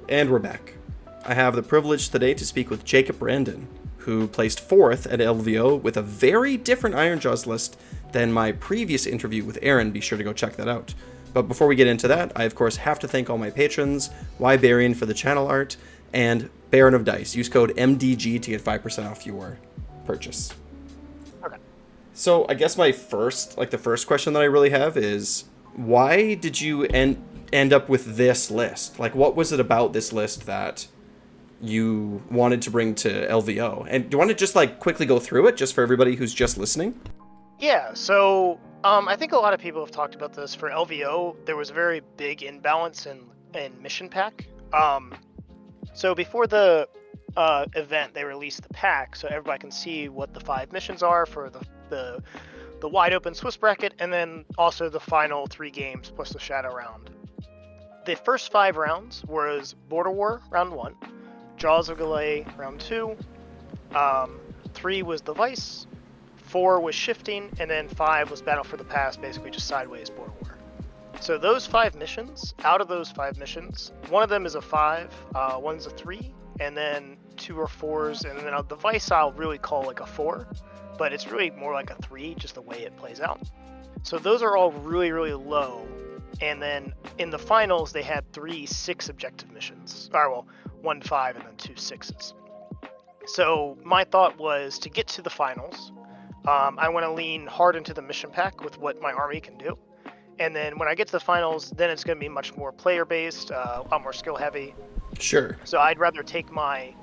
And we're back. I have the privilege today to speak with Jacob Brandon, who placed 4th at LVO with a very different Ironjawz list than my previous interview with Aaron. Be sure to go check that out. But before we get into that, I of course have to thank all my patrons, Barian for the channel art, and Baron of Dice. Use code MDG to get 5% off your purchase. Okay. So I guess the first question that I really have is, why did you end up with this list? Like, what was it about this list that you wanted to bring to LVO? And do you want to just like quickly go through it just for everybody who's just listening? Yeah, so I think a lot of people have talked about this. For LVO, there was a very big imbalance in mission pack. So before the event, they released the pack so everybody can see what the 5 missions are for the wide open Swiss bracket, and then also the final 3 games plus the shadow round. The first 5 rounds was Border War round 1, Jaws of Galay round 2, 3 was the Vice, 4 was Shifting, and then 5 was Battle for the Past, basically just sideways Border War. So those 5 missions, out of those 5 missions, one of them is a 5, one's a 3, and then 2 are 4s, and then the Vice I'll really call like a 4, but it's really more like a 3, just the way it plays out. So those are all really, really low. And then in the finals, they had 3 6 objective missions. Or, well, 1 5 and then 2 6s. So my thought was to get to the finals, I want to lean hard into the mission pack with what my army can do. And then when I get to the finals, then it's going to be much more player-based, a lot more skill-heavy. Sure. So I'd rather take my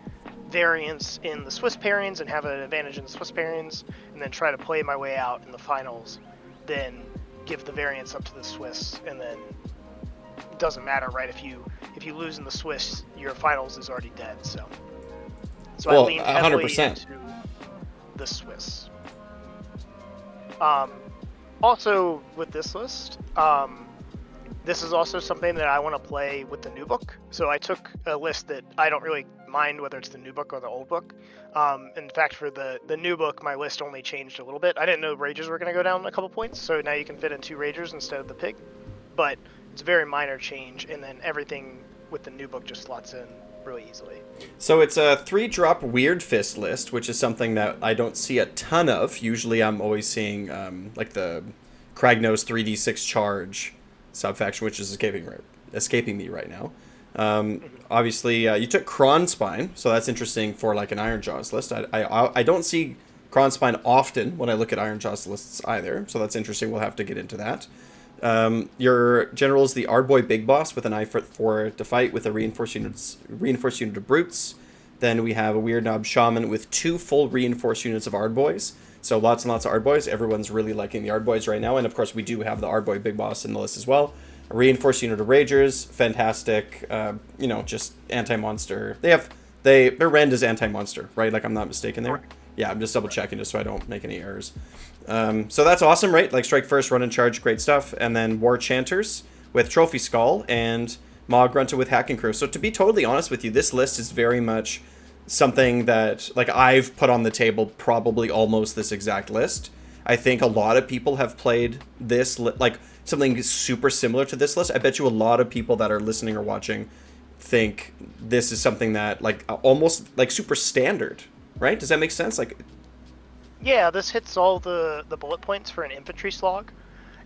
variance in the Swiss pairings and have an advantage in the Swiss pairings, and then try to play my way out in the finals, than give the variance up to the Swiss, and then it doesn't matter, right? If you lose in the Swiss, your finals is already dead. So Well, I lean heavily 100%. into the Swiss. Also with this list, this is also something that I want to play with the new book. So I took a list that I don't really mind whether it's the new book or the old book. In fact, for the new book, my list only changed a little bit. I didn't know Ragers were going to go down a couple points, so now you can fit in 2 Ragers instead of the pig. But it's a very minor change, and then everything with the new book just slots in really easily. So it's a 3-drop Weird Fist list, which is something that I don't see a ton of. Usually I'm always seeing like the Kragnos 3d6 charge subfaction, which is escaping me right now. Obviously, you took Kronspine, so that's interesting for like an Ironjawz list. I don't see Kronspine often when I look at Ironjawz lists either, so that's interesting. We'll have to get into that. Your general is the Ardboy Big Boss with an eye for to fight with a reinforced unit of brutes. Then we have a Weird Knob Shaman with 2 full reinforced units of Ardboys. So lots and lots of Ardboys. Everyone's really liking the Ardboys right now. And of course, we do have the Ardboy Big Boss in the list as well. A reinforced unit of Ragers. Fantastic. Just anti-monster. Their rend is anti-monster, right? Like, I'm not mistaken there. Correct. Yeah, I'm just double checking just so I don't make any errors. So that's awesome, right? Like, strike first, run and charge, great stuff. And then War Chanters with Trophy Skull and Maw Grunter with Hacking Crew. So to be totally honest with you, this list is very much something that like I've put on the table, probably almost this exact list. I think a lot of people have played this like something super similar to this list. I bet you a lot of people that are listening or watching think this is something that like almost like super standard, right? Does that make sense? Like, Yeah, this hits all the bullet points for an infantry slog,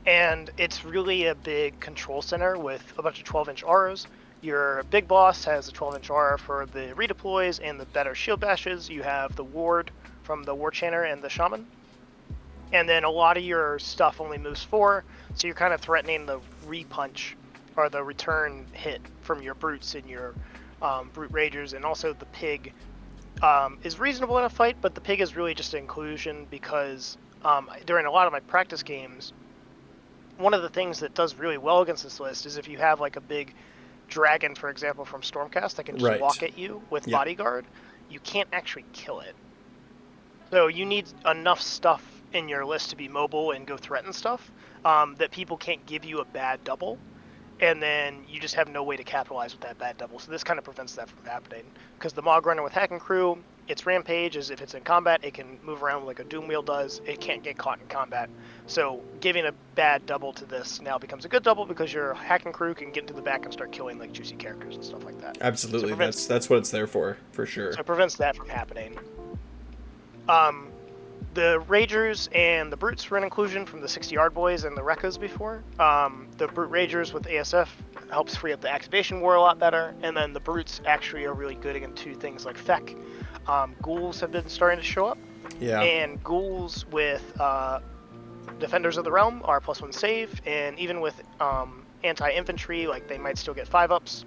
and it's really a big control center with a bunch of 12-inch auras. Your big boss has a 12-inch aura for the redeploys and the better shield bashes. You have the ward from the war chanter and the shaman. And then a lot of your stuff only moves 4, so you're kind of threatening the repunch or the return hit from your brutes and your brute ragers, and also the pig is reasonable in a fight, but the pig is really just an inclusion because during a lot of my practice games, one of the things that does really well against this list is if you have like a big dragon, for example, from Stormcast that can just right. walk at you with Yeah. bodyguard, you can't actually kill it. So you need enough stuff in your list to be mobile and go threaten stuff that people can't give you a bad double, and then you just have no way to capitalize with that bad double. So this kind of prevents that from happening, because the Mog Runner with Hacking Crew its rampage is if it's in combat, it can move around like a Doom Wheel does. It can't get caught in combat. So giving a bad double to this now becomes a good double because your hacking crew can get into the back and start killing like juicy characters and stuff like that. Absolutely, So that's what it's there for sure. So it prevents that from happening. The Ragers and the Brutes were an inclusion from the 60-yard boys and the Rekkas before. The Brute Ragers with ASF helps free up the activation war a lot better, and then the Brutes actually are really good into things like Feck. Ghouls have been starting to show up, and Ghouls with Defenders of the Realm are +1 save, and even with anti-infantry, like they might still get 5-ups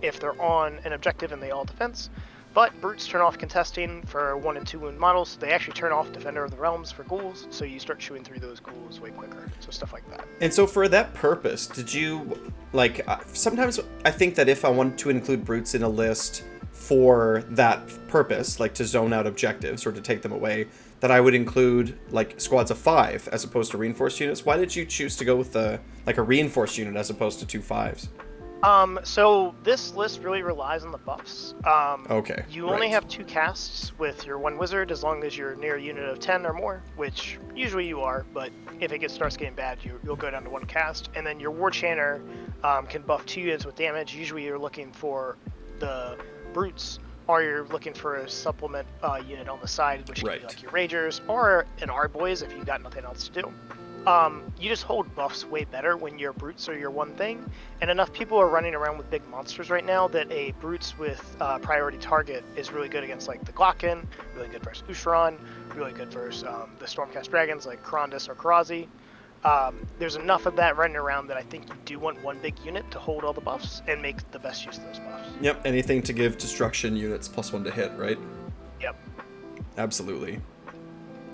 if they're on an objective and they all defense. But Brutes turn off contesting for 1 and 2 wound models. They actually turn off Defender of the Realms for Ghouls, so you start chewing through those Ghouls way quicker. So stuff like that. And so for that purpose, did you, like, sometimes I think that if I wanted to include Brutes in a list for that purpose, like to zone out objectives or to take them away, that I would include, like, squads of 5 as opposed to reinforced units. Why did you choose to go with, a reinforced unit as opposed to 2 5s? So this list really relies on the buffs. Okay. You only have 2 casts with your 1 wizard as long as you're near a unit of 10 or more, which usually you are, but if it starts getting bad, you'll go down to 1 cast. And then your War Chanter can buff 2 units with damage. Usually you're looking for the Brutes, or you're looking for a supplement unit on the side, which can be like your Ragers, or an R-Boys if you've got nothing else to do. You just hold buffs way better when your Brutes are your one thing, and enough people are running around with big monsters right now that a Brutes with priority target is really good against like the Glocken, really good versus Usharon, really good versus the Stormcast Dragons like Karandus or Karazi. There's enough of that running around that I think you do want one big unit to hold all the buffs and make the best use of those buffs. Yep, anything to give destruction units +1 to hit, right? Yep. Absolutely.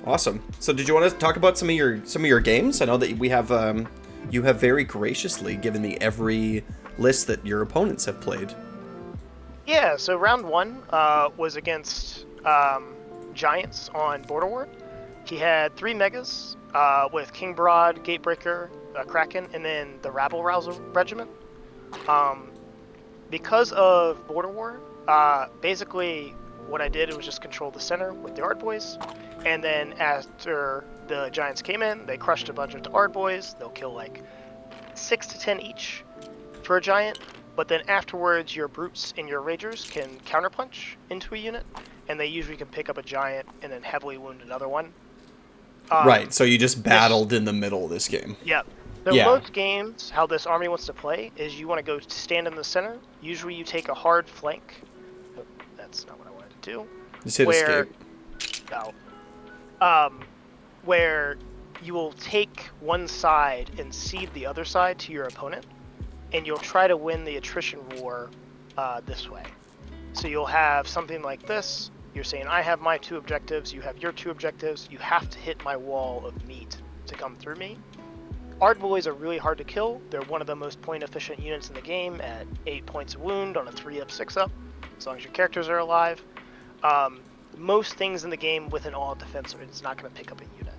Awesome. So did you want to talk about some of your games? I know that we have you have very graciously given me every list that your opponents have played. Yeah, so round 1 was against Giants on Border War. He had 3 megas with King Broad, Gatebreaker, Kraken, and then the Rabble Rouser Regiment. Because of Border War, basically what I did was just control the center with the Ard Boys, and then after the Giants came in, they crushed a bunch of Ard Boys. They'll kill like 6 to 10 each for a Giant, but then afterwards your Brutes and your Ragers can counterpunch into a unit, and they usually can pick up a Giant and then heavily wound another one. Right, so you just battled in the middle of this game. Yeah. So most games, how this army wants to play is you want to go stand in the center. Usually you take a hard flank. Oh, that's not what I wanted to do. Just hit escape. No. Where you will take one side and cede the other side to your opponent, and you'll try to win the attrition war this way. So you'll have something like this. You're saying, I have my 2 objectives, you have your 2 objectives, you have to hit my wall of meat to come through me. Ard Boys are really hard to kill. They're one of the most point-efficient units in the game at 8 points of wound on a 3-up, 6-up, as long as your characters are alive. Most things in the game with an all-out defense is not going to pick up a unit.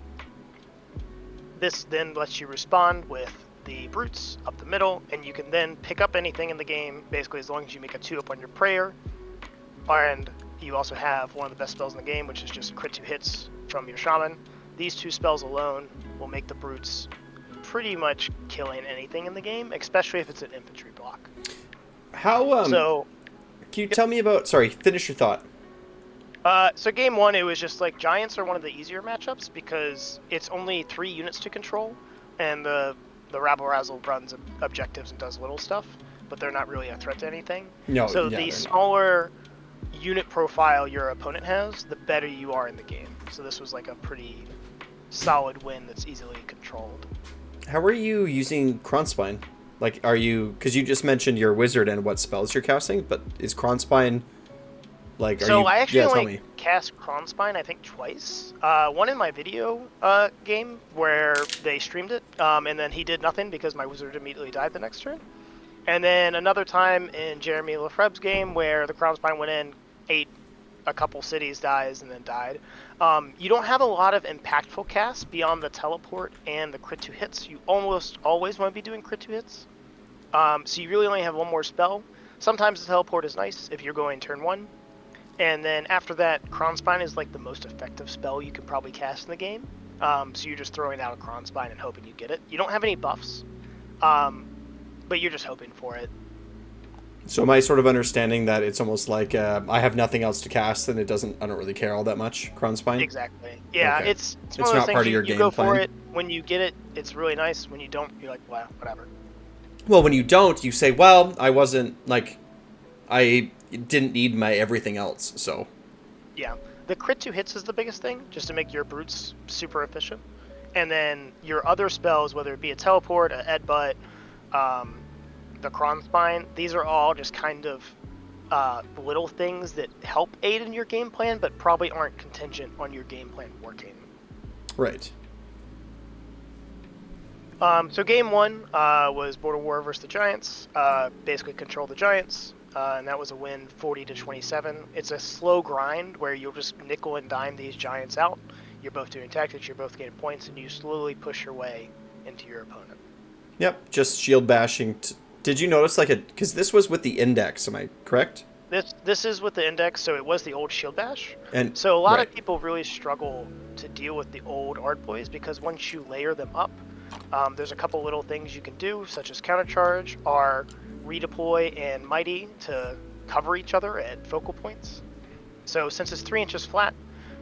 This then lets you respond with the Brutes up the middle, and you can then pick up anything in the game, basically as long as you make a 2-up on your Prayer. And you also have one of the best spells in the game, which is just crit 2 hits from your Shaman. These 2 spells alone will make the Brutes pretty much killing anything in the game, especially if it's an infantry block. How, can you tell me about, sorry, finish your thought. So game 1, it was just like Giants are one of the easier matchups because it's only 3 units to control, and the Rabble Razzle runs objectives and does little stuff, but they're not really a threat to anything. So the smaller unit profile your opponent has, the better you are in the game. So this was like a pretty solid win that's easily controlled. How are you using Kronspine? Like, are you, because you just mentioned your wizard and what spells you're casting, but is Kronspine, like, I actually only cast Kronspine, I think, twice. One in my video game where they streamed it, and then he did nothing because my wizard immediately died the next turn. And then another time in Jeremy Lefebvre's game where the Kronspine went in, ate a couple cities, dies, and then died. You don't have a lot of impactful casts beyond the teleport and the crit 2 hits. You almost always want to be doing crit 2 hits. So you really only have one more spell. Sometimes the teleport is nice if you're going turn 1. And then after that, Kronspine is like the most effective spell you can probably cast in the game. So you're just throwing out a Kronspine and hoping you get it. You don't have any buffs, but you're just hoping for it. So am I sort of understanding that it's almost like I have nothing else to cast and I don't really care all that much, Kronspine? Exactly. Yeah, Okay. it's one of It's those not things part of your you game go plan. for it. When you get it, it's really nice. When you don't, you're like, wow, whatever. Well, when you don't, you say, well, I wasn't, like, I didn't need my everything else, so. Yeah. The crit 2 hits is the biggest thing, just to make your brutes super efficient. And then your other spells, whether it be a teleport, a headbutt, the Kronspine, these are all just kind of little things that help aid in your game plan, but probably aren't contingent on your game plan working. Right. So game 1 was Border War versus the Giants. Basically control the Giants, and that was a win 40-27. It's a slow grind where you'll just nickel and dime these Giants out. You're both doing tactics, you're both getting points, and you slowly push your way into your opponent. Yep, just shield bashing. Did you notice, like, because this was with the index, am I correct? This is with the index, so it was the old shield bash. And so a lot right. of people really struggle to deal with the old Ard Boys because once you layer them up, there's a couple little things you can do, such as countercharge, or redeploy and mighty to cover each other at focal points. So since it's 3 inches flat,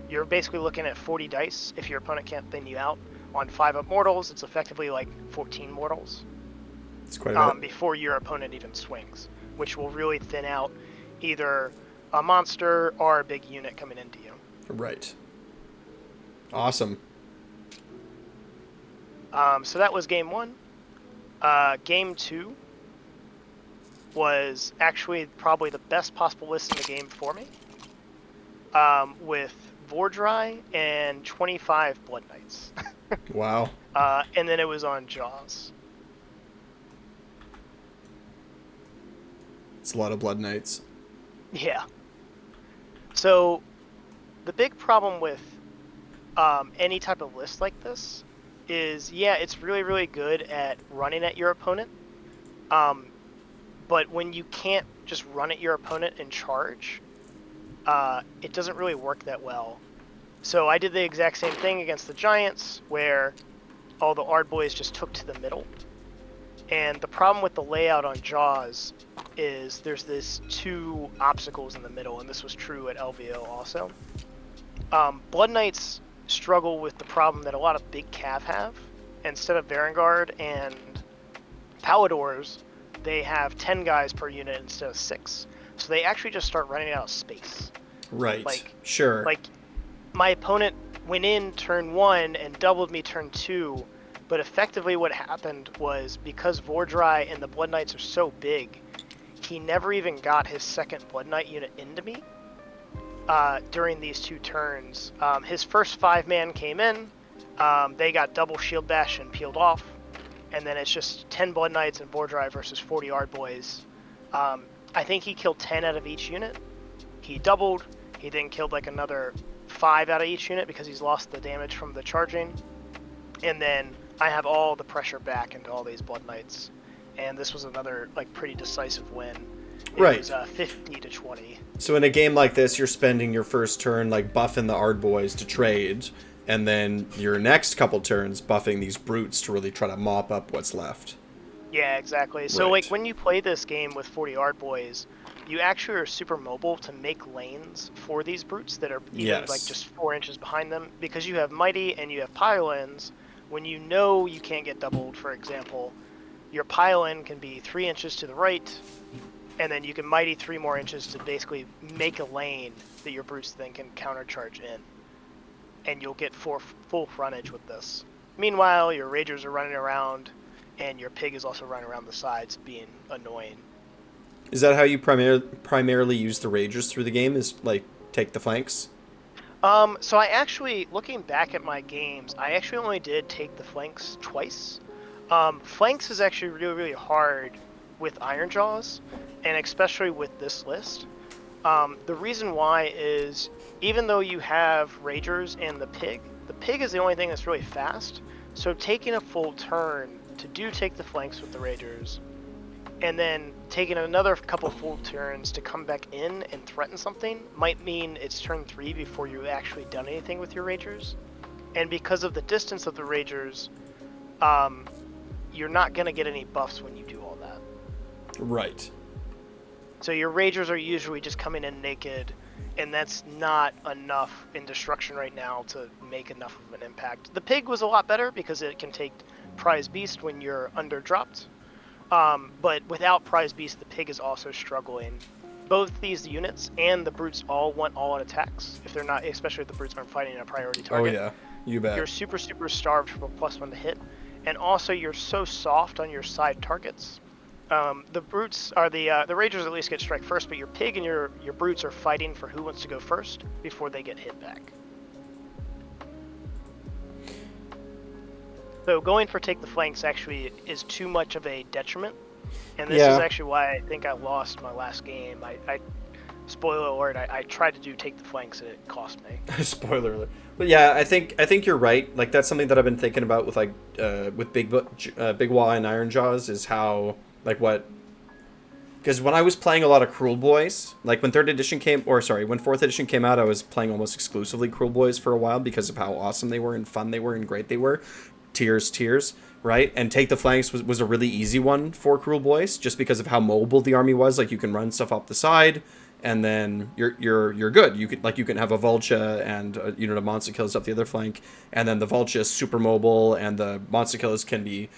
you're basically looking at 40 dice. If your opponent can't thin you out on 5-up mortals, it's effectively like 14 mortals. It's quite a bit. Before your opponent even swings, which will really thin out either a monster or a big unit coming into you. Right. Awesome. So that was game 1. Game 2 was actually probably the best possible list in the game for me, with Vordry and 25 Blood Knights. Wow. And then it was on Jaws. It's a lot of Blood Knights. Yeah. So the big problem with any type of list like this is, yeah, it's really, really good at running at your opponent. But when you can't just run at your opponent and charge, it doesn't really work that well. So I did the exact same thing against the Giants, where all the Ard Boys just took to the middle. And the problem with the layout on Jaws is there's this 2 obstacles in the middle, and this was true at LVO also. Blood Knights struggle with the problem that a lot of big cav have. Instead of Varangard and Paladors, they have 10 guys per unit instead of 6. So they actually just start running out of space. Right. Like, sure. Like, my opponent went in turn 1 and doubled me turn 2, but effectively what happened was, because Vordry and the Blood Knights are so big, he never even got his second Blood Knight unit into me during these 2 turns. His first 5-man came in, they got double shield bash and peeled off, and then it's just 10 Blood Knights and Vordry versus 40 Ard Boys. I think he killed 10 out of each unit. He doubled, he then killed like another 5 out of each unit because he's lost the damage from the charging. And then I have all the pressure back into all these Blood Knights. And this was another like pretty decisive win. It Right. was 50-20. So in a game like this, you're spending your first turn like buffing the Ard Boys to trade, and then your next couple turns buffing these brutes to really try to mop up what's left. Yeah, exactly. So Right. like when you play this game with 40 Ard Boys, you actually are super mobile to make lanes for these brutes that are even like just 4 inches behind them, because you have mighty and you have pile-ins. When you know you can't get doubled, for example, your pile-in can be 3 inches to the right, and then you can mighty 3 more inches to basically make a lane that your brutes then can countercharge in, and you'll get full frontage with this. Meanwhile, your ragers are running around, and your pig is also running around the sides being annoying. Is that how you primarily use the ragers through the game, is like take the flanks? So I actually, looking back at my games, I actually only did take the flanks twice. Flanks is actually really, really hard with Ironjawz, and especially with this list. The reason why is, even though you have ragers and the pig is the only thing that's really fast. So taking a full turn to take the flanks with the ragers and then taking another couple full turns to come back in and threaten something might mean it's turn 3 before you've actually done anything with your Ragers. And because of the distance of the Ragers, you're not going to get any buffs when you do all that. Right. So your Ragers are usually just coming in naked, and that's not enough in destruction right now to make enough of an impact. The Pig was a lot better because it can take Prize Beast when you're underdropped. But without Prize Beast, the Pig is also struggling. Both these units and the Brutes all want all-out attacks. If they're not, especially if the Brutes aren't fighting a priority target. Oh yeah, you bet. You're super, super starved for a +1 to hit. And also you're so soft on your side targets. The Brutes are the Ragers at least get strike first, but your Pig and your Brutes are fighting for who wants to go first before they get hit back. So going for take the flanks actually is too much of a detriment, and this is actually why I think I lost my last game. I spoiler alert, I tried to do take the flanks and it cost me. Spoiler alert. But yeah, I think you're right. Like that's something that I've been thinking about with like with Big Wah and Ironjawz is how like what. Because when I was playing a lot of Cruel Boys, like when when 4th edition came out, I was playing almost exclusively Cruel Boys for a while because of how awesome they were and fun they were and great they were. Tears, right? And take the flanks was a really easy one for Cruel Boys just because of how mobile the army was. Like you can run stuff off the side, and then you're good. You can have a Vulture and a unit of Monster Killers up the other flank, and then the Vulture is super mobile, and the Monster Killers can be,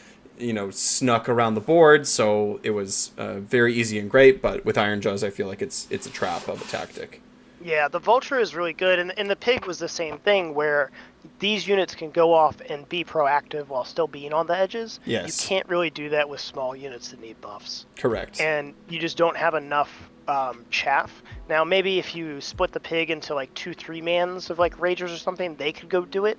snuck around the board. So it was very easy and great. But with Ironjawz, I feel like it's a trap of a tactic. Yeah, the Vulture is really good, and the Pig was the same thing, where these units can go off and be proactive while still being on the edges. Yes. You can't really do that with small units that need buffs. Correct. And you just don't have enough chaff. Now, maybe if you split the Pig into like 2-3 mans of like Ragers or something, they could go do it,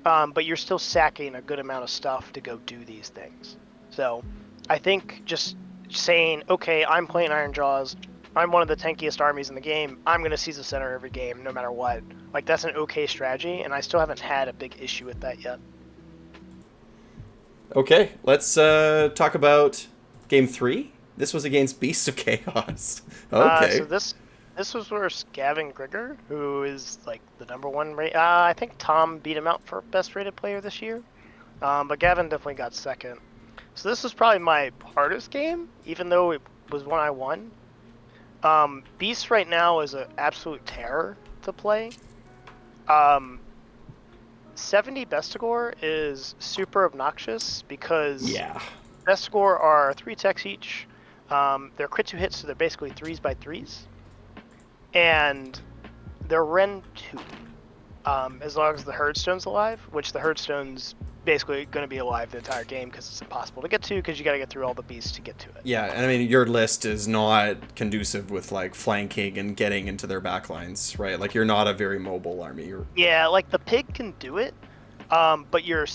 but you're still sacking a good amount of stuff to go do these things. So I think just saying, okay, I'm playing Ironjawz, I'm one of the tankiest armies in the game, I'm going to seize the center every game, no matter what. Like, that's an okay strategy, and I still haven't had a big issue with that yet. Okay, let's talk about Game 3. This was against Beasts of Chaos. Okay. So this was versus Gavin Grigger, who is, like, the #1 I think Tom beat him out for best rated player this year. But Gavin definitely got second. So this was probably my hardest game, even though it was one I won. Beast right now is an absolute terror to play. 70 Bestigor is super obnoxious because Bestigor are 3 techs each. They're crit 2 hits, so they're basically 3s by 3s. And they're Ren 2. As long as the Herdstone's alive, which the Herdstone's basically going to be alive the entire game because it's impossible to get to because you got to get through all the beasts to get to it. Yeah, and I mean, your list is not conducive with, like, flanking and getting into their backlines, right? Like, you're not a very mobile army. Yeah, like, the Pig can do it, but you're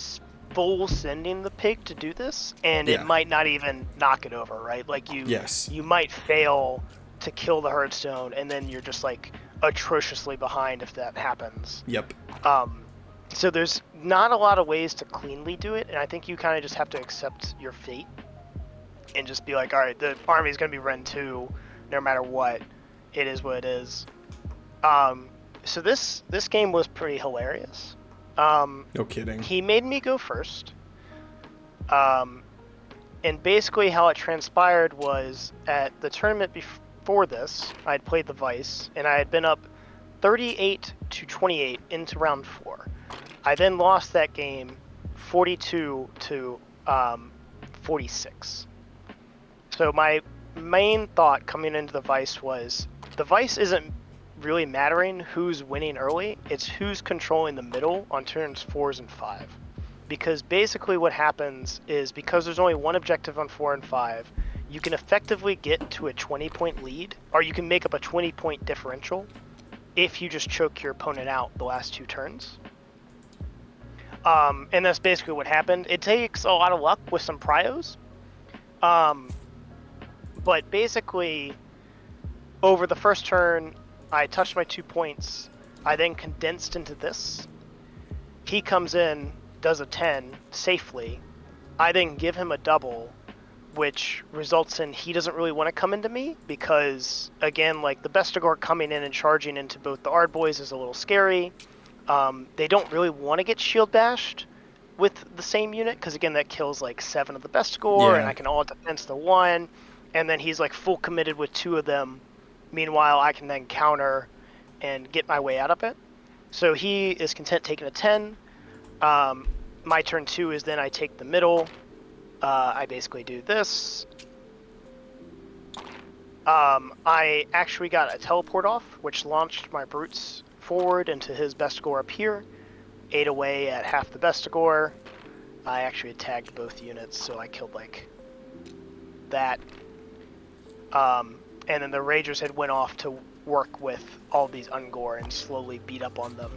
full sending the Pig to do this, and it might not even knock it over, right? Like, you might fail to kill the Herdstone, and then you're just, like, atrociously behind if that happens. Yep. So there's not a lot of ways to cleanly do it, and I think you kind of just have to accept your fate and just be like, all right, the army's going to be Ren 2 no matter what. It is what it is. So this game was pretty hilarious. No kidding. He made me go first. And basically how it transpired was at the tournament before this, I had played the Vice, and I had been up 38-28 into round 4. I then lost that game 42-46. So my main thought coming into the Vice was, the Vice isn't really mattering who's winning early, it's who's controlling the middle on turns 4s and 5. Because basically what happens is, because there's only one objective on 4 and 5, you can effectively get to a 20-point lead, or you can make up a 20-point differential if you just choke your opponent out the last 2 turns. And that's basically what happened. It takes a lot of luck with some pryos. But basically, over the first turn, I touched my 2 points. I then condensed into this. He comes in, does a 10 safely. I then give him a double, which results in he doesn't really want to come into me because, again, like the Bestigor coming in and charging into both the Ard boys is a little scary. They don't really want to get shield bashed with the same unit because, again, that kills like 7 of the Bestigor, and I can all defense the 1, and then he's like full committed with 2 of them. Meanwhile, I can then counter and get my way out of it. So he is content taking a 10. My turn 2 is then I take the middle. I basically do this. I actually got a teleport off, which launched my brutes forward into his Bestigor up here. 8 away at half the Bestigor. I actually tagged both units, so I killed like that. And then the Ragers had went off to work with all these Ungor and slowly beat up on them.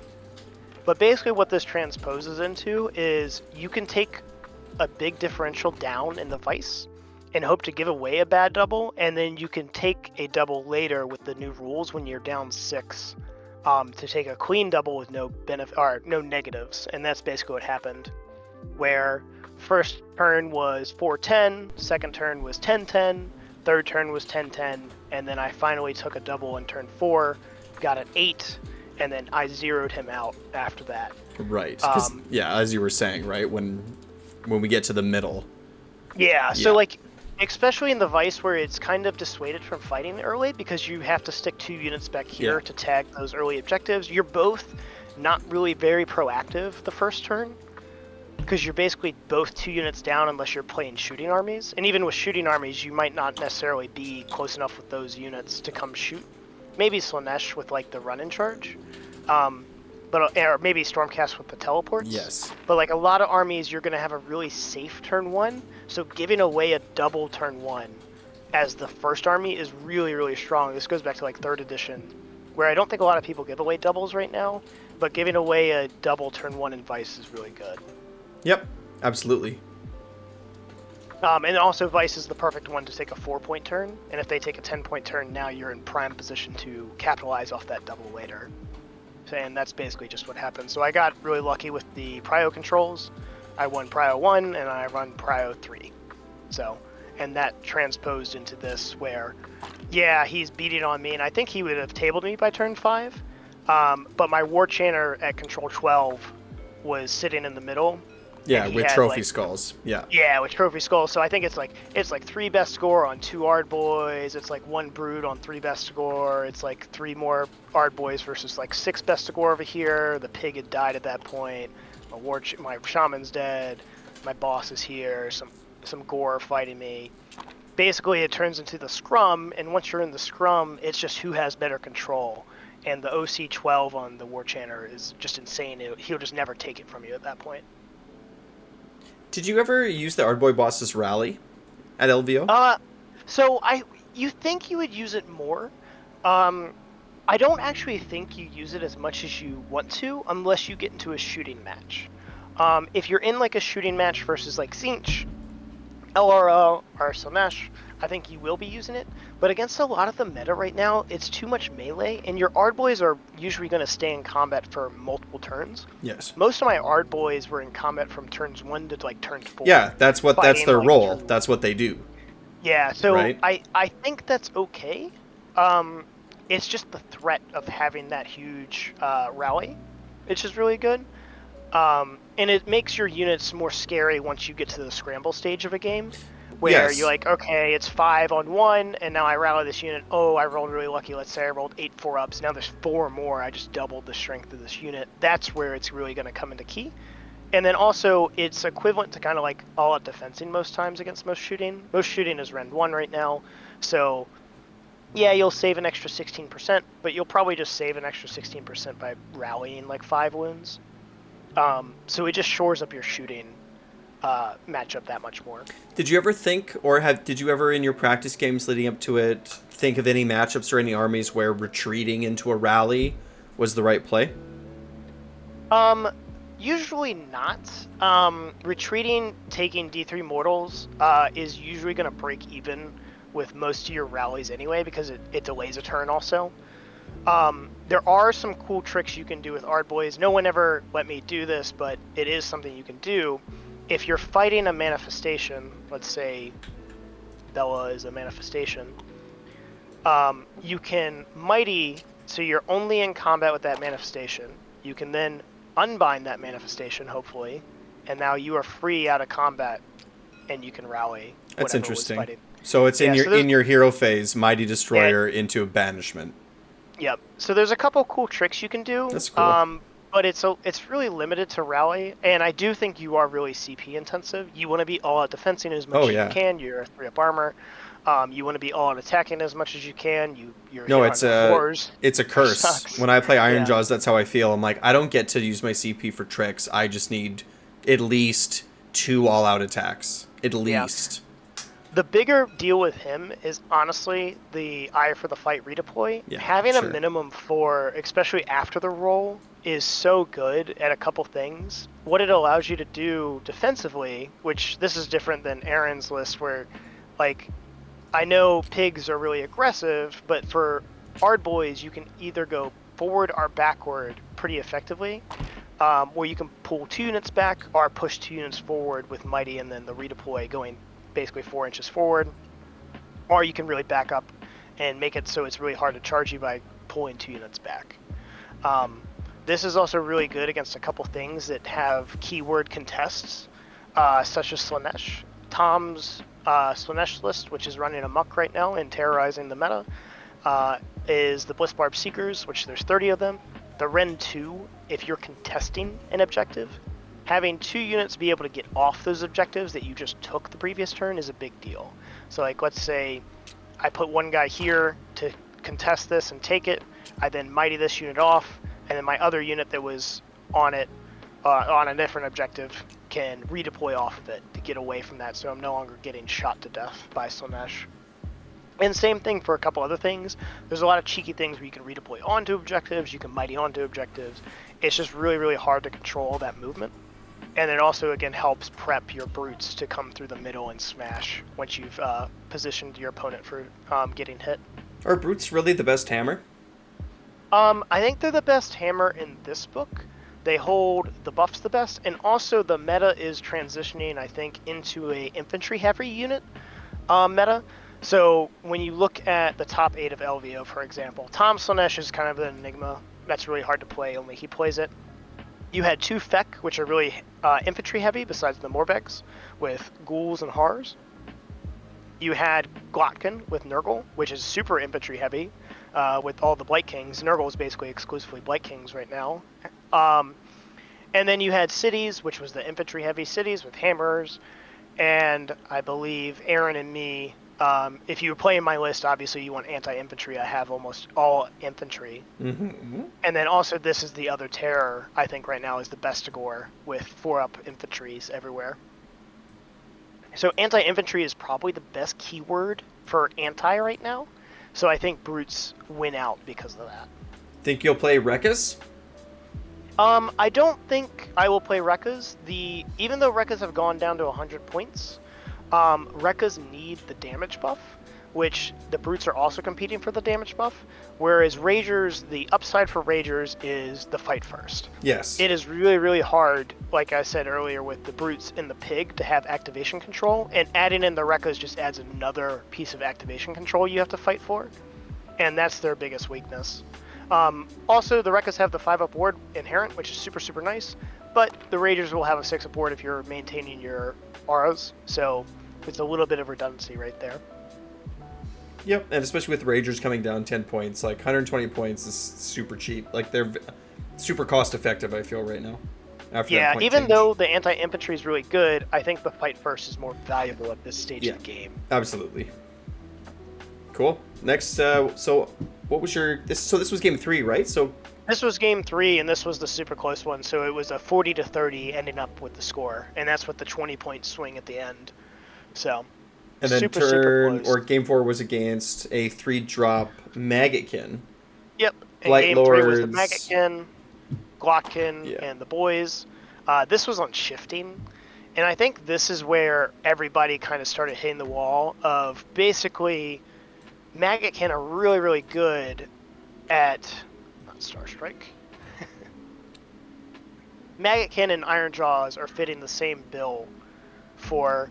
But basically what this transposes into is you can take a big differential down in the Vice and hope to give away a bad double, and then you can take a double later with the new rules when you're down 6 to take a clean double with no benefit or no negatives, and that's basically what happened. Where first turn was 4-10, second turn was 10-10, third turn was 10-10, and then I finally took a double in turn 4, got an 8, and then I zeroed him out after that. Right. 'Cause, yeah, as you were saying, right, when we get to the middle. Yeah, so like, especially in the Vice where it's kind of dissuaded from fighting early because you have to stick 2 units back here to tag those early objectives. You're both not really very proactive the first turn because you're basically both 2 units down unless you're playing shooting armies. And even with shooting armies, you might not necessarily be close enough with those units to come shoot. Maybe Slanesh with like the run in charge. Or maybe Stormcast with the teleports. Yes. But like a lot of armies, you're going to have a really safe turn 1. So giving away a double turn 1 as the first army is really, really strong. This goes back to like 3rd edition, where I don't think a lot of people give away doubles right now. But giving away a double turn 1 in Vice is really good. Yep, absolutely. And also Vice is the perfect one to take a 4-point turn. And if they take a 10-point turn, now you're in prime position to capitalize off that double later. And that's basically just what happened. So I got really lucky with the prio controls. I won prio 1 and I run prio 3. So, and that transposed into this where, yeah, he's beating on me, and I think he would have tabled me by turn 5. But my War Chanter at control 12 was sitting in the middle. Yeah, with trophy skulls. Yeah. Yeah, with trophy skulls. So I think it's like 3 best score on 2 Ard boys. It's like 1 brood on 3 best score. It's like 3 more Ard boys versus like 6 best score over here. The pig had died at that point. My shaman's dead. My boss is here. Some gore fighting me. Basically, it turns into the scrum, and once you're in the scrum, it's just who has better control. And the OC 12 on the War Chanter is just insane. He'll just never take it from you at that point. Did you ever use the Ardboy boss's rally at LVO? So you think you would use it more. I don't actually think you use it as much as you want to unless you get into a shooting match. If you're in like a shooting match versus like Zinch, LRO, or Slanesh, I think you will be using it. But against a lot of the meta right now, it's too much melee, and your Ard boys are usually going to stay in combat for multiple turns. Yes. Most of my Ard boys were in combat from turns 1 to like turn 4. Yeah, that's their role. That's what they do. Yeah, so right? I think that's okay. It's just the threat of having that huge rally, which is really good. And it makes your units more scary once you get to the scramble stage of a game, where you're like, okay, it's 5 on 1, and now I rally this unit. Oh, I rolled really lucky. Let's say I rolled 8 4-ups. Now there's 4 more. I just doubled the strength of this unit. That's where it's really going to come into key. And then also, it's equivalent to kind of like all-out defensing most times against most shooting. Most shooting is Rend 1 right now, so yeah, you'll save an extra 16%, but you'll probably just save an extra 16% by rallying like 5 wounds. So it just shores up your shooting matchup that much more. Did you ever think, or did you ever in your practice games leading up to it, think of any matchups or any armies where retreating into a rally was the right play? Usually not. Retreating, taking D3 mortals, is usually going to break even with most of your rallies anyway, because it delays a turn also. There are some cool tricks you can do with Ard boys. No one ever let me do this, but it is something you can do. If you're fighting a manifestation, let's say Bella is a manifestation. You can Mighty, so you're only in combat with that manifestation. You can then unbind that manifestation, hopefully, and now you are free out of combat, and you can rally That's whatever was interesting. fighting. So it's Yeah, so there's- in your hero phase, Mighty Yeah. Destroyer into a banishment. Yep. So there's a couple cool tricks you can do. That's cool. But it's really limited to rally, and I do think you are really CP intensive. You want to be all out defensing as much Oh, as yeah. you can. You're a 3-up armor. You want to be all out attacking as much as you can. You're No, here on wars. it's a curse. Sucks. When I play Yeah. Ironjawz, that's how I feel. I'm like, I don't get to use my CP for tricks. I just need at least 2 all-out attacks. At least. The bigger deal with him is honestly the Eye for the Fight redeploy. Yeah, Having sure. a minimum 4, especially after the roll, is so good at a couple things. What it allows you to do defensively, which this is different than Aaron's list where, like, I know pigs are really aggressive, but for Ard boys, you can either go forward or backward pretty effectively, where you can pull 2 units back or push 2 units forward with Mighty and then the redeploy going basically 4 inches forward, or you can really back up and make it so it's really hard to charge you by pulling 2 units back. This is also really good against a couple things that have keyword contests, such as Slanesh. Tom's Slanesh list, which is running amok right now and terrorizing the meta, is the Blissbarb Seekers, which there's 30 of them. The Ren 2, if you're contesting an objective, having 2 units be able to get off those objectives that you just took the previous turn is a big deal. So like, let's say I put one guy here to contest this and take it, I then Mighty this unit off, and then my other unit that was on it, on a different objective, can redeploy off of it to get away from that, so I'm no longer getting shot to death by Slanesh. And same thing for a couple other things. There's a lot of cheeky things where you can redeploy onto objectives, you can Mighty onto objectives. It's just really, really hard to control that movement. And it also, again, helps prep your brutes to come through the middle and smash once you've positioned your opponent for getting hit. Are brutes really the best hammer? I think they're the best hammer in this book. They hold the buffs the best, and also the meta is transitioning, I think, into a infantry-heavy unit meta. So when you look at the top 8 of LVO, for example, Tom Slanesh is kind of an enigma. That's really hard to play, only he plays it. You had 2 Feck, which are really infantry-heavy, besides the Morbegs, with ghouls and horrors. You had Glotkin with Nurgle, which is super infantry-heavy, with all the Blight Kings. Nurgle is basically exclusively Blight Kings right now. And then you had Cities, which was the infantry-heavy cities with Hammers, and I believe Aaron and me, if you play in my list, obviously you want anti-infantry. I have almost all infantry. Mm-hmm. And then also this is the other terror, I think right now is the Bestigor with 4-up infantries everywhere. So anti-infantry is probably the best keyword for anti right now. So I think brutes win out because of that. Think you'll play Rekkas? I don't think I will play Rekkas. Even though Rekkas have gone down to 100 points, Rekkas need the damage buff, which the brutes are also competing for the damage buff. Whereas Ragers, the upside for Ragers is the fight first. Yes. It is really, really hard, like I said earlier, with the brutes and the pig to have activation control, and adding in the Rekkas just adds another piece of activation control you have to fight for, and that's their biggest weakness. Also, the Rekkas have the 5-up ward inherent, which is super, super nice, but the Ragers will have a 6-up ward if you're maintaining your auras, so it's a little bit of redundancy right there. Yep, and especially with Ragers coming down 10 points, like 120 points is super cheap. Like, they're super cost effective, I feel, right now. After that point even change. though the anti-infantry is really good, I think the fight first is more valuable at this stage of the game. Absolutely. Cool. Next, so what was your... This was game 3, right? So this was game 3, and this was the super close one, so it was a 40-30 ending up with the score, and that's with the 20-point swing at the end. So... And then super close. game 4 was against a 3-drop Maggotkin. Yep. And Blight game Lords. 3 was the Maggotkin, Glotkin, and the boys. This was on shifting. And I think this is where everybody kind of started hitting the wall of basically Maggotkin are really, really good at... Not Star Strike. Maggotkin and Ironjawz are fitting the same bill for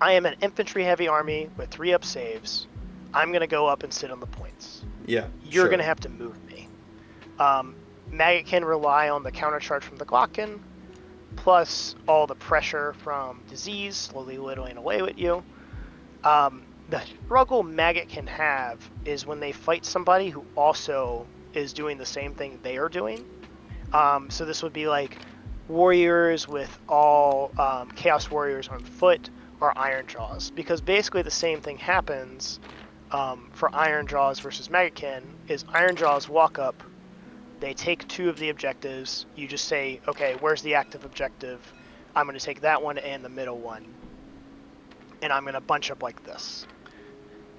I am an infantry-heavy army with 3-up saves. I'm going to go up and sit on the points. Yeah, You're sure. going to have to move me. Maggot can rely on the countercharge from the Glocken, plus all the pressure from disease slowly whittling away with you. The struggle Maggot can have is when they fight somebody who also is doing the same thing they are doing. So this would be like warriors with all Chaos Warriors on foot or Ironjawz, because basically the same thing happens for Ironjawz versus Maggotkin. Is Ironjawz walk up, they take 2 of the objectives, you just say, okay, where's the active objective? I'm going to take that one and the middle one, and I'm going to bunch up like this.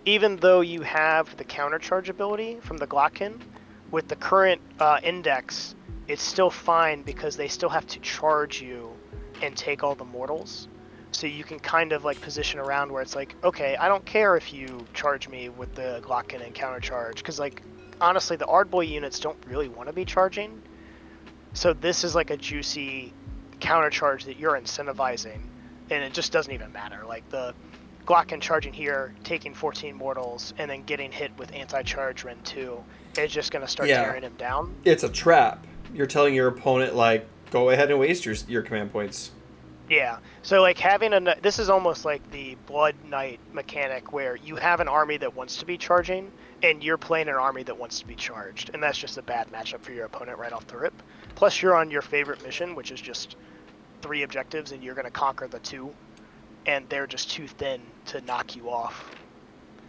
Even though you have the countercharge ability from the Glocken, with the current index, it's still fine because they still have to charge you and take all the mortals. So you can kind of like position around where it's like, okay, I don't care if you charge me with the Glocken and countercharge, because like honestly, the Ardboy units don't really want to be charging. So this is like a juicy countercharge that you're incentivizing, and it just doesn't even matter. Like the Glocken charging here, taking 14 mortals, and then getting hit with anti-charge Ren 2 is just going to start tearing him down. It's a trap. You're telling your opponent, like, go ahead and waste your command points. Yeah, so like having this is almost like the Blood Knight mechanic where you have an army that wants to be charging, and you're playing an army that wants to be charged, and that's just a bad matchup for your opponent right off the rip. Plus you're on your favorite mission, which is just 3 objectives, and you're going to conquer the 2, and they're just too thin to knock you off.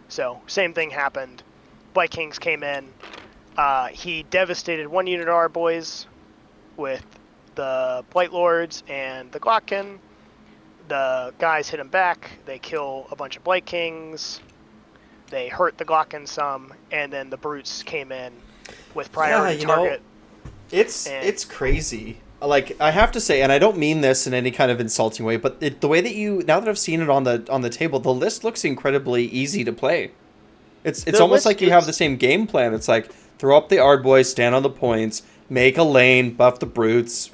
So same thing happened. Blight Kings came in. He devastated 1 unit of our boys with the Blight Lords and the Glocken. The guys hit him back. They kill a bunch of Blight Kings. They hurt the Glocken some, and then the Brutes came in with priority target. It's crazy. Like, I have to say, and I don't mean this in any kind of insulting way, but the way that now that I've seen it on the table, the list looks incredibly easy to play. It's almost like you have the same game plan. It's like, throw up the Ardboys, stand on the points, make a lane, buff the Brutes,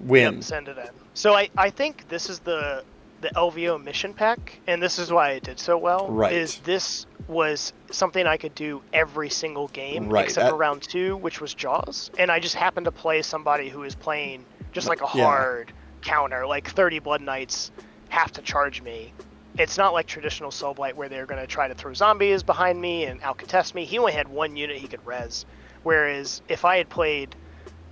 win. Yep, send it in. So I think this is the LVO mission pack, and this is why it did so well. Right. Is this was something I could do every single game, except for round 2, which was Jaws. And I just happened to play somebody who is playing just like a hard counter, like 30 Blood Knights have to charge me. It's not like traditional Soul Blight where they're going to try to throw zombies behind me and out-contest me. He only had 1 unit he could res. Whereas if I had played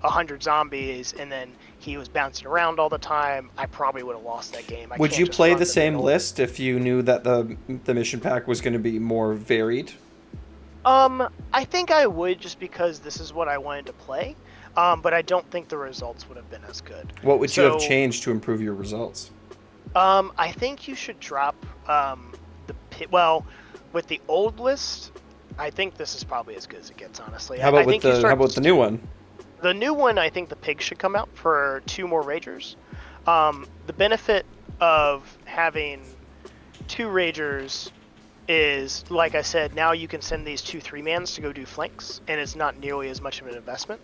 100 zombies and then he was bouncing around all the time, I probably would have lost that game. Would you play the same list if you knew that the mission pack was going to be more varied? I think I would, just because this is what I wanted to play. But I don't think the results would have been as good. What would you have changed to improve your results? I think you should drop with the old list. I think this is probably as good as it gets, honestly. How about the new one? The new one, I think the pig should come out for 2 more Ragers. The benefit of having 2 Ragers is, like I said, now you can send these 2 3-mans to go do flanks, and it's not nearly as much of an investment.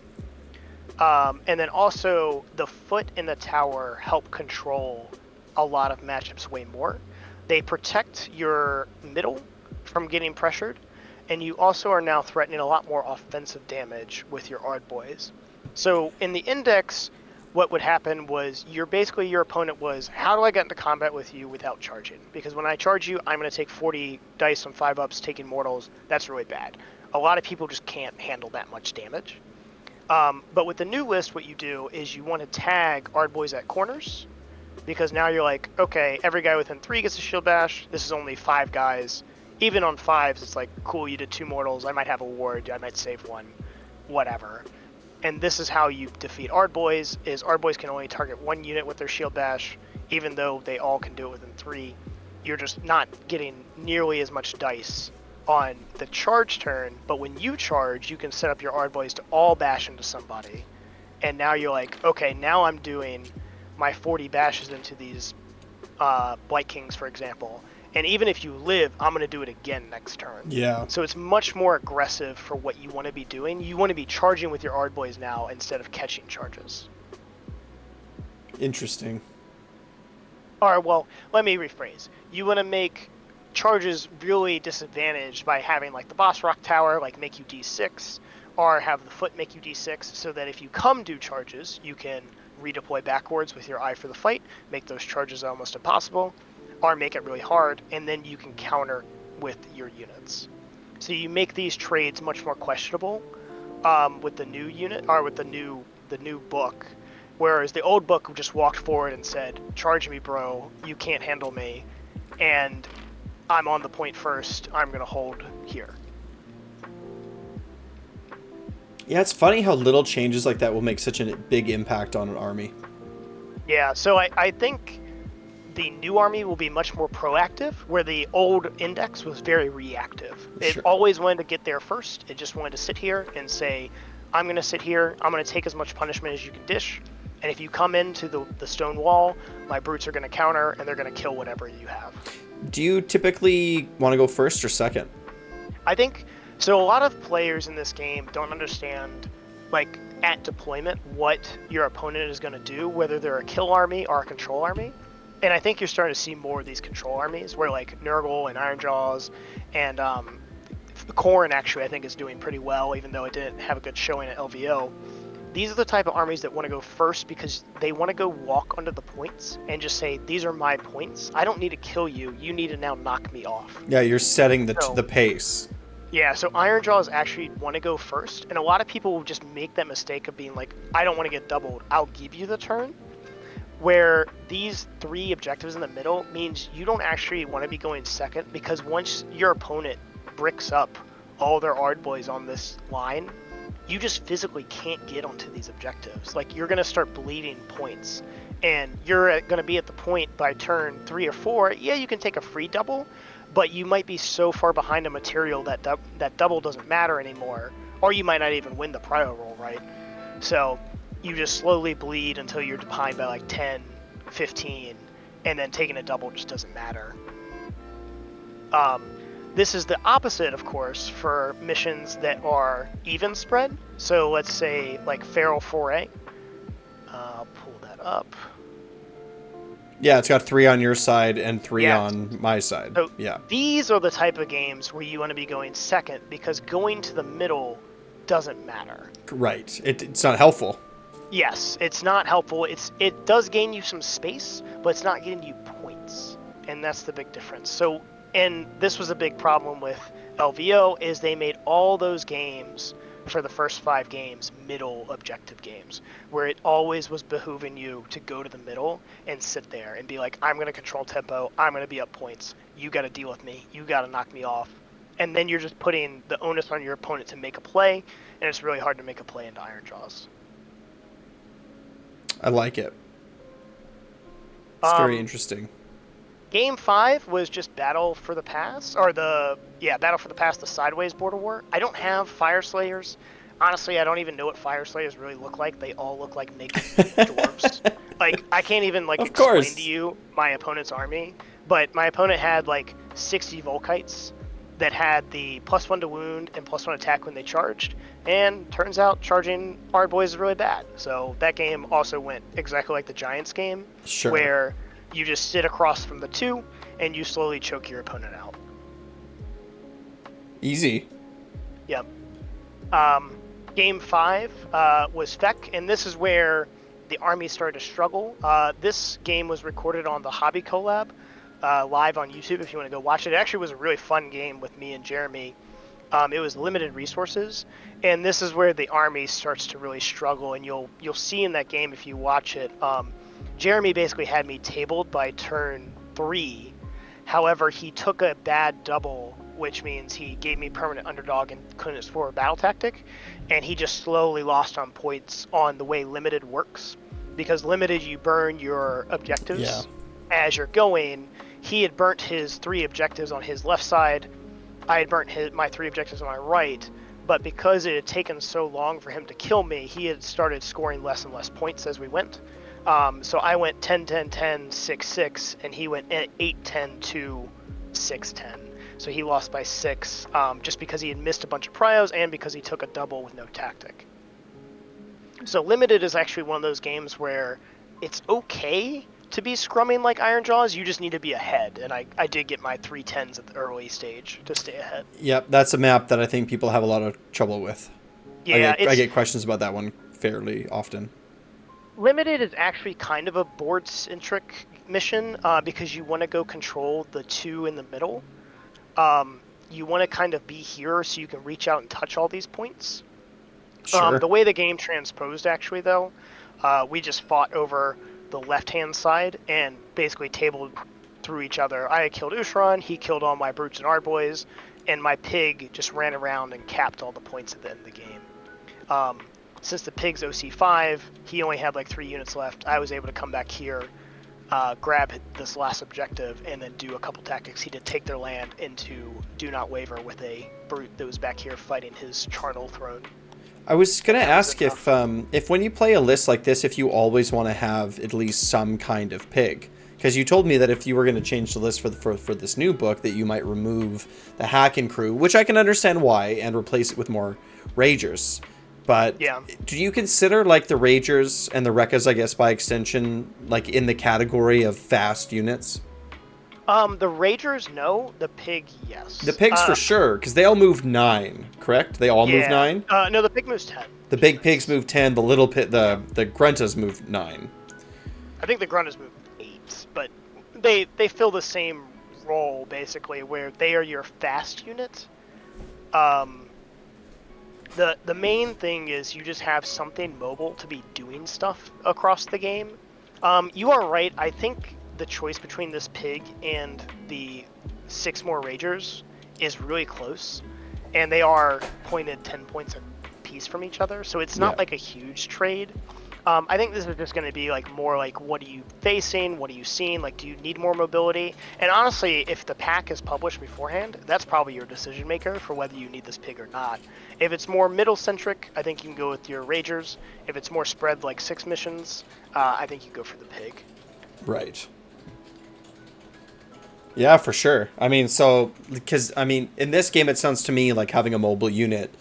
And then also, the foot and the tower help control a lot of matchups way more. They protect your middle from getting pressured, and you also are now threatening a lot more offensive damage with your Ardboys. So in the index, what would happen was your opponent was, how do I get into combat with you without charging? Because when I charge you, I'm going to take 40 dice on 5-ups taking mortals. That's really bad. A lot of people just can't handle that much damage. But with the new list, what you do is you want to tag Ardboys at corners, because now you're like, okay, every guy within 3 gets a shield bash. This is only 5 guys. Even on 5s, it's like, cool, you did 2 mortals. I might have a ward. I might save 1. Whatever. And this is how you defeat Ardboys, is Ardboys can only target 1 unit with their shield bash, even though they all can do it within 3. You're just not getting nearly as much dice on the charge turn, but when you charge, you can set up your Ardboys to all bash into somebody. And now you're like, okay, now I'm doing my 40 bashes into these Blight Kings, for example. And even if you live, I'm going to do it again next turn. Yeah. So it's much more aggressive for what you want to be doing. You want to be charging with your Ardboys now instead of catching charges. Interesting. Or, well, let me rephrase. You want to make charges really disadvantaged by having, like, the boss rock tower, like, make you d6, or have the foot make you d6, so that if you come do charges, you can redeploy backwards with your eye for the fight, make those charges almost impossible, or make it really hard, and then you can counter with your units. So you make these trades much more questionable with the new unit, or with the new book. Whereas the old book just walked forward and said, "Charge me, bro. You can't handle me, and I'm on the point first. I'm gonna hold here." Yeah, it's funny how little changes like that will make such a big impact on an army. Yeah. So I think the new army will be much more proactive, where the old index was very reactive. It Sure. always wanted to get there first. It just wanted to sit here and say, "I'm going to sit here. I'm going to take as much punishment as you can dish. And if you come into the stone wall, my brutes are going to counter, and they're going to kill whatever you have." Do you typically want to go first or second? I think, so a lot of players in this game don't understand, like, at deployment, what your opponent is going to do, whether they're a kill army or a control army. And I think you're starting to see more of these control armies, where, like, Nurgle and Ironjawz and Corrin, actually, I think is doing pretty well, even though it didn't have a good showing at LVO. These are the type of armies that want to go first because they want to go walk under the points and just say, "These are my points. I don't need to kill you. You need to now knock me off." Yeah, you're setting the pace. Yeah, so Ironjawz actually want to go first, and a lot of people will just make that mistake of being like, "I don't want to get doubled. I'll give you the turn." Where these 3 objectives in the middle means you don't actually want to be going second, because once your opponent bricks up all their Ard boys on this line, you just physically can't get onto these objectives. Like, you're going to start bleeding points, and you're going to be at the point by turn 3 or 4. Yeah, you can take a free double, but you might be so far behind a material that that double doesn't matter anymore, or you might not even win the prio roll, right? So you just slowly bleed until you're behind by like 10, 15, and then taking a double just doesn't matter. This is the opposite, of course, for missions that are even spread. So let's say like Feral Foray. I'll pull that up. Yeah, it's got 3 on your side and 3 Yeah. on my side. So yeah. These are the type of games where you want to be going second, because going to the middle doesn't matter. Right. It's not helpful. Yes, it's not helpful. It does gain you some space, but it's not getting you points, and that's the big difference. So, and this was a big problem with LVO, is they made all those games for the first 5 games middle objective games, where it always was behooving you to go to the middle and sit there and be like, "I'm going to control tempo, I'm going to be up points, you got to deal with me, you got to knock me off." And then you're just putting the onus on your opponent to make a play, and it's really hard to make a play into Ironjawz. I like it. It's very interesting. Game 5 was just Battle for the Pass, or Battle for the Pass, the Sideways Border War. I don't have Fire Slayers. Honestly, I don't even know what Fire Slayers really look like. They all look like naked dwarves. Like, I can't even explain to you my opponent's army, but my opponent had like 60 Volkites that had the +1 to wound and +1 attack when they charged, and turns out charging Ard boys is really bad. So that game also went exactly like the Giants game, where you just sit across from the 2 and you slowly choke your opponent out. Easy. Yep. Game 5 was Feck, and this is where the army started to struggle. This game was recorded on the Hobby Collab, live on YouTube if you want to go watch it. It actually was a really fun game with me and Jeremy. It was limited resources, and this is where the army starts to really struggle, and you'll see in that game if you watch it. Jeremy basically had me tabled by turn 3. However, he took a bad double, which means he gave me permanent underdog and couldn't explore a battle tactic, and he just slowly lost on points on the way limited works. Because limited, you burn your objectives as you're going. He had burnt his 3 objectives on his left side. I had burnt my 3 objectives on my right, but because it had taken so long for him to kill me, he had started scoring less and less points as we went. So I went 10-10-10, 6-6, and he went 8-10-2, 6-10. So he lost by 6, just because he had missed a bunch of prios and because he took a double with no tactic. So limited is actually one of those games where it's okay, to be scrumming like Ironjawz, you just need to be ahead, and I did get my 310s at the early stage to stay ahead. Yep, that's a map that I think people have a lot of trouble with. Yeah, I get questions about that one fairly often. Limited is actually kind of a board-centric mission because you want to go control the 2 in the middle. You want to kind of be here so you can reach out and touch all these points. Sure. The way the game transposed, actually, though, we just fought over the left-hand side and basically tabled through each other. I killed Ushron, he killed all my brutes and Arboys, and my pig just ran around and capped all the points at the end of the game. Since the pig's OC5, he only had like 3 units left. I was able to come back here, grab this last objective, and then do a couple tactics. He did take their land into Do Not Waver with a brute that was back here fighting his charnel throne. I was going to ask if when you play a list like this, if you always want to have at least some kind of pig. Because you told me that if you were going to change the list for this new book, that you might remove the Hackin' crew, which I can understand why, and replace it with more Ragers. But yeah, do you consider like the Ragers and the Rekkas, I guess by extension, like in the category of fast units? The Ragers, no. The pig, yes. The pigs for sure, because they all move 9, correct? They all move 9? No, the pig moves 10. The big pigs move 10, the little the Gruntas move 9. I think the Gruntas move 8, but they fill the same role, basically, where they are your fast unit. The main thing is you just have something mobile to be doing stuff across the game. You are right, I think the choice between this pig and the 6 more Ragers is really close, and they are pointed 10 points a piece from each other, so it's not like a huge trade. I think this is just going to be like more like, what are you facing, what are you seeing, like do you need more mobility? And honestly, if the pack is published beforehand, that's probably your decision maker for whether you need this pig or not. If it's more middle centric, I think you can go with your Ragers. If it's more spread like 6 missions, I think you go for the pig. Right. Yeah, for sure. I mean, so, because, I mean, in this game, it sounds to me like having a mobile unit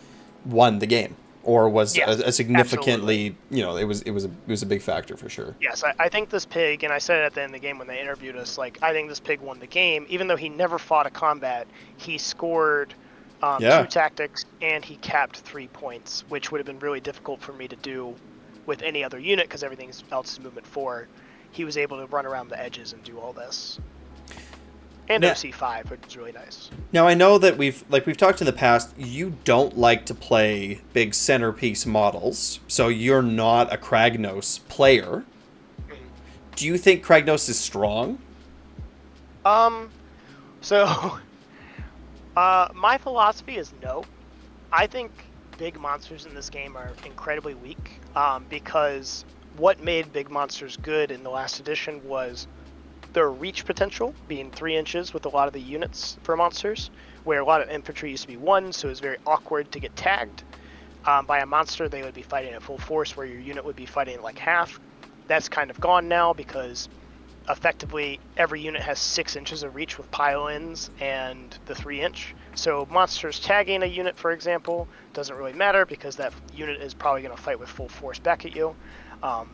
won the game, or was a significantly, absolutely. You know, it was a big factor for sure. Yes, I think this pig, and I said it at the end of the game when they interviewed us, like, I think this pig won the game, even though he never fought a combat. He scored 2 tactics, and he capped 3 points, which would have been really difficult for me to do with any other unit, because everything else is movement 4. He was able to run around the edges and do all this. And OC5, which is really nice. Now, I know that we've talked in the past, you don't like to play big centerpiece models, so you're not a Kragnos player. Mm-hmm. Do you think Kragnos is strong? So, my philosophy is no. I think big monsters in this game are incredibly weak, because what made big monsters good in the last edition was their reach potential being 3 inches with a lot of the units for monsters, where a lot of infantry used to be 1, so it was very awkward to get tagged by a monster. They would be fighting at full force, where your unit would be fighting at like half. That's kind of gone now, because effectively every unit has 6 inches of reach with pile-ins and the 3-inch. So monsters tagging a unit, for example, doesn't really matter, because that unit is probably going to fight with full force back at you.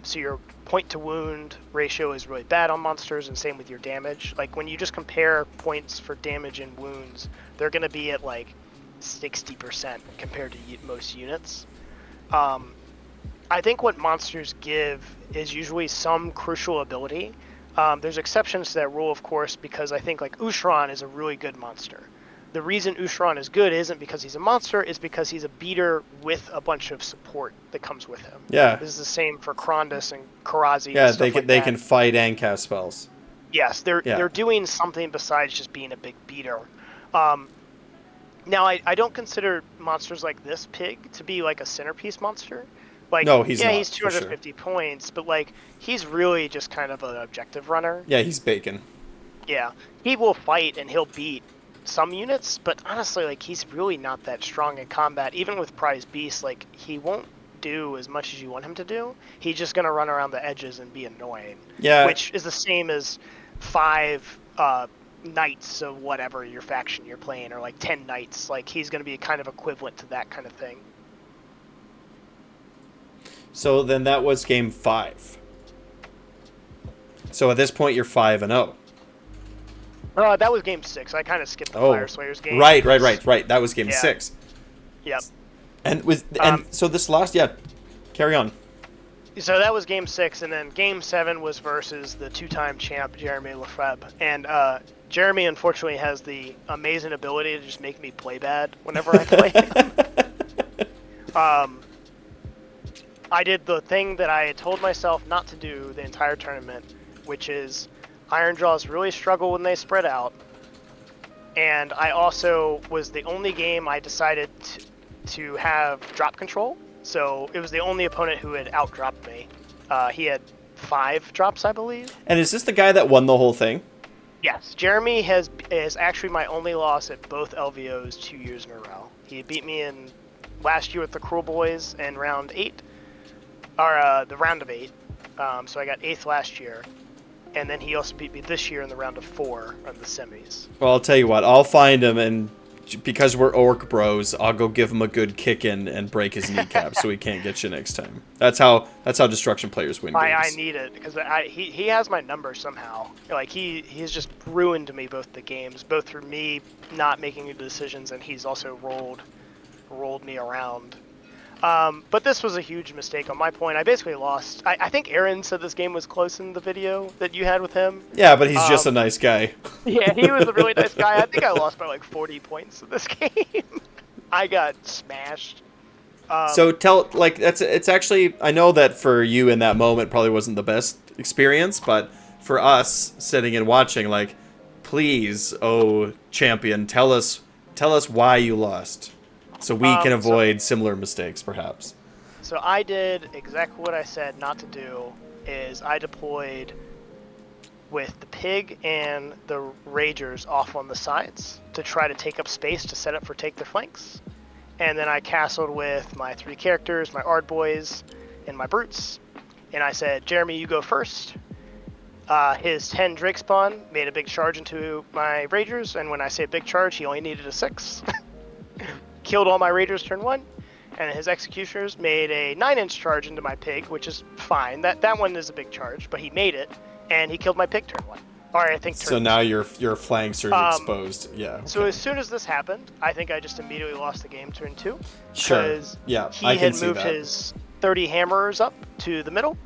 So your point to wound ratio is really bad on monsters, and same with your damage. Like when you just compare points for damage and wounds, they're going to be at like 60% compared to most units. I think what monsters give is usually some crucial ability. There's exceptions to that rule, of course, because I think like Ushron is a really good monster. The reason Ushron is good isn't because he's a monster, it's because he's a beater with a bunch of support that comes with him. Yeah. This is the same for Krondus and Karazi. Yeah, and stuff they can fight and cast spells. Yes, they're doing something besides just being a big beater. Now, I don't consider monsters like this pig to be like a centerpiece monster. Like, no, he's not. He's 250 points, but like he's really just kind of an objective runner. Yeah, he's bacon. Yeah, he will fight and he'll beat some units, but honestly, like he's really not that strong in combat. Even with prize beasts, like he won't do as much as you want him to do. He's just gonna run around the edges and be annoying. Yeah, which is the same as 5 knights of whatever your faction you're playing, or like 10 knights. Like he's gonna be kind of equivalent to that kind of thing. So then that was game 5. So at this point, you're 5-0. That was game 6. I kind of skipped the Fire Slayers game. Right. That was game 6. Yep. And so this last, carry on. So that was game 6, and then game 7 was versus the 2-time champ Jeremy Lefebvre. And Jeremy, unfortunately, has the amazing ability to just make me play bad whenever I play him. I did the thing that I had told myself not to do the entire tournament, which is Ironjawz really struggle when they spread out. And I also was the only game I decided to have drop control. So it was the only opponent who had out-dropped me. He had 5 drops, I believe. And is this the guy that won the whole thing? Yes. Jeremy is actually my only loss at both LVOs 2 years in a row. He beat me in last year with the Cruel Boys in round 8. Or the round of 8. So I got 8th last year. And then he also beat me this year in the round of 4 on the semis. Well, I'll tell you what. I'll find him, and because we're orc bros, I'll go give him a good kick in and break his kneecap so he can't get you next time. That's how destruction players win games. I need it because he has my number somehow. Like he's just ruined me both the games, both through me not making the decisions, and he's also rolled me around. But this was a huge mistake on my point. I basically lost. I think Aaron said this game was close in the video that you had with him. Yeah, but he's just a nice guy. Yeah, he was a really nice guy. I think I lost by like 40 points in this game. I got smashed. So it's actually, I know that for you in that moment probably wasn't the best experience, but for us sitting and watching, like, please, oh champion, tell us why you lost. So we can avoid similar mistakes, perhaps. So I did exactly what I said not to do, is I deployed with the pig and the ragers off on the sides to try to take up space to set up for take their flanks. And then I castled with my 3 characters, my Ard boys, and my brutes. And I said, Jeremy, you go first. His 10 Drake spawn made a big charge into my ragers, and when I say big charge, he only needed a 6. Killed all my raiders turn 1, and his executioners made a 9-inch charge into my pig, which is fine. That one is a big charge, but he made it, and he killed my pig turn 1. Or I think turn so now your flanks are exposed. Yeah. Okay. So as soon as this happened, I think I just immediately lost the game turn 2. Sure. Yeah, I can see that. He had moved his 30 hammerers up to the middle.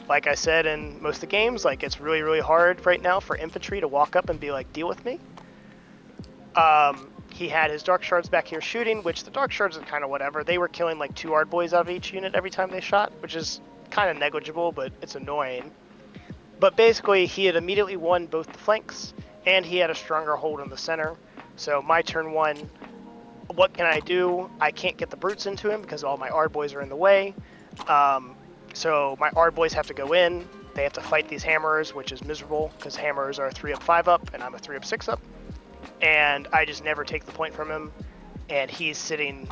Like I said in most of the games, like it's really, really hard right now for infantry to walk up and be like, deal with me. He had his Dark Shards back here shooting, which the Dark Shards are kind of whatever. They were killing like 2 Ard boys out of each unit every time they shot, which is kind of negligible, but it's annoying. But basically, he had immediately won both the flanks, and he had a stronger hold in the center. So my turn 1, what can I do? I can't get the brutes into him because all my Ard boys are in the way. So my Ard boys have to go in. They have to fight these hammers, which is miserable because hammers are 3 up, 5 up, and I'm a 3 up, 6 up. And I just never take the point from him, and he's sitting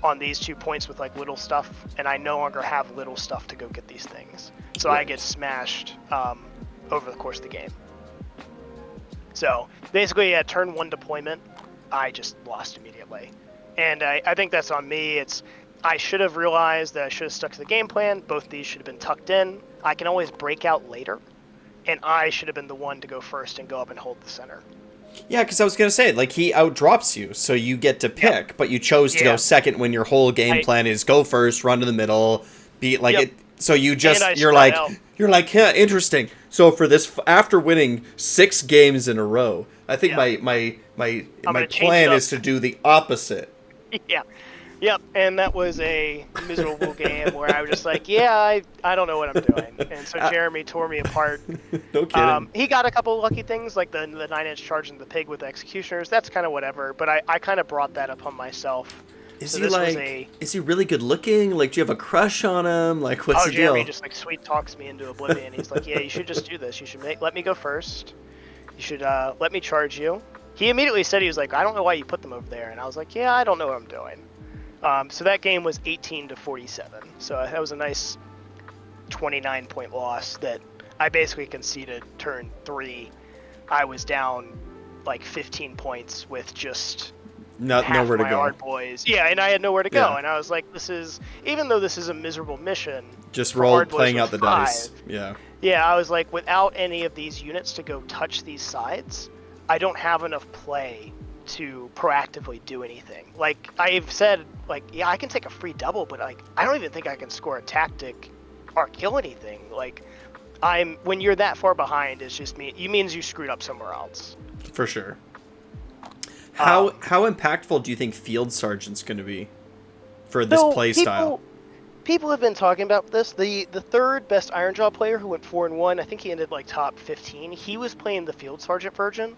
on these 2 points with like little stuff, and I no longer have little stuff to go get these things. So I get smashed over the course of the game. So basically at turn 1 deployment, I just lost immediately. And I think that's on me. I should have realized that I should have stuck to the game plan. Both these should have been tucked in. I can always break out later, and I should have been the one to go first and go up and hold the center. Yeah, because I was going to say, like, he outdrops you, so you get to pick, but you chose to go second when your whole game plan is go first, run to the middle, be like it. So you just, you're like, yeah, interesting. So for this, after winning 6 games in a row, I think my plan is to do the opposite. Yeah. Yep, and that was a miserable game where I was just like, I don't know what I'm doing. And so Jeremy tore me apart. No kidding. He got a couple of lucky things, like the 9-inch charge into the pig with the executioners. That's kind of whatever, but I kind of brought that upon myself. Is he really good looking? Like, do you have a crush on him? Like, what's the deal? Jeremy just like sweet talks me into oblivion. He's like, yeah, you should just do this. You should let me go first. You should let me charge you. He immediately said, he was like, I don't know why you put them over there. And I was like, yeah, I don't know what I'm doing. So that game was 18-47. So that was a nice 29-point loss that I basically conceded turn 3. I was down like 15 points with just nowhere to go. Ard boys. Yeah, and I had nowhere to go. And I was like, even though this is a miserable mission, just roll playing out the dice. Yeah. Yeah, I was like, without any of these units to go touch these sides, I don't have enough play to proactively do anything. Like, I've said, like, yeah, I can take a free double, but, like, I don't even think I can score a tactic or kill anything. Like, when you're that far behind, it means you screwed up somewhere else. For sure. How impactful do you think Field Sergeant's going to be for this play style? People have been talking about this. The third best Ironjawz player who went 4-1, I think he ended like top 15. He was playing the Field Sergeant version.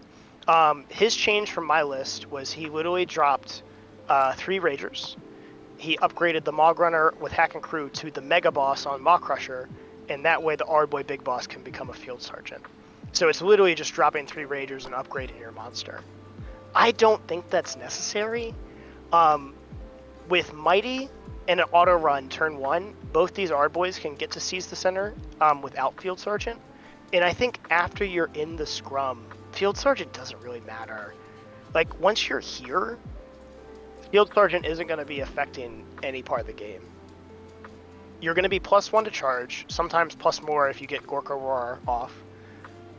His change from my list was he literally dropped 3 Ragers. He upgraded the Mog Runner with Hack and Crew to the Mega Boss on Maw Crusher, and that way the Ardboy Big Boss can become a Field Sergeant. So it's literally just dropping 3 Ragers and upgrading your monster. I don't think that's necessary. With Mighty and an auto run turn 1, both these Ardboys can get to seize the center without Field Sergeant. And I think after you're in the scrum, Field Sergeant doesn't really matter. Like, once you're here, Field Sergeant isn't going to be affecting any part of the game. You're going to be +1 to charge, sometimes plus more if you get Gorka Roar off.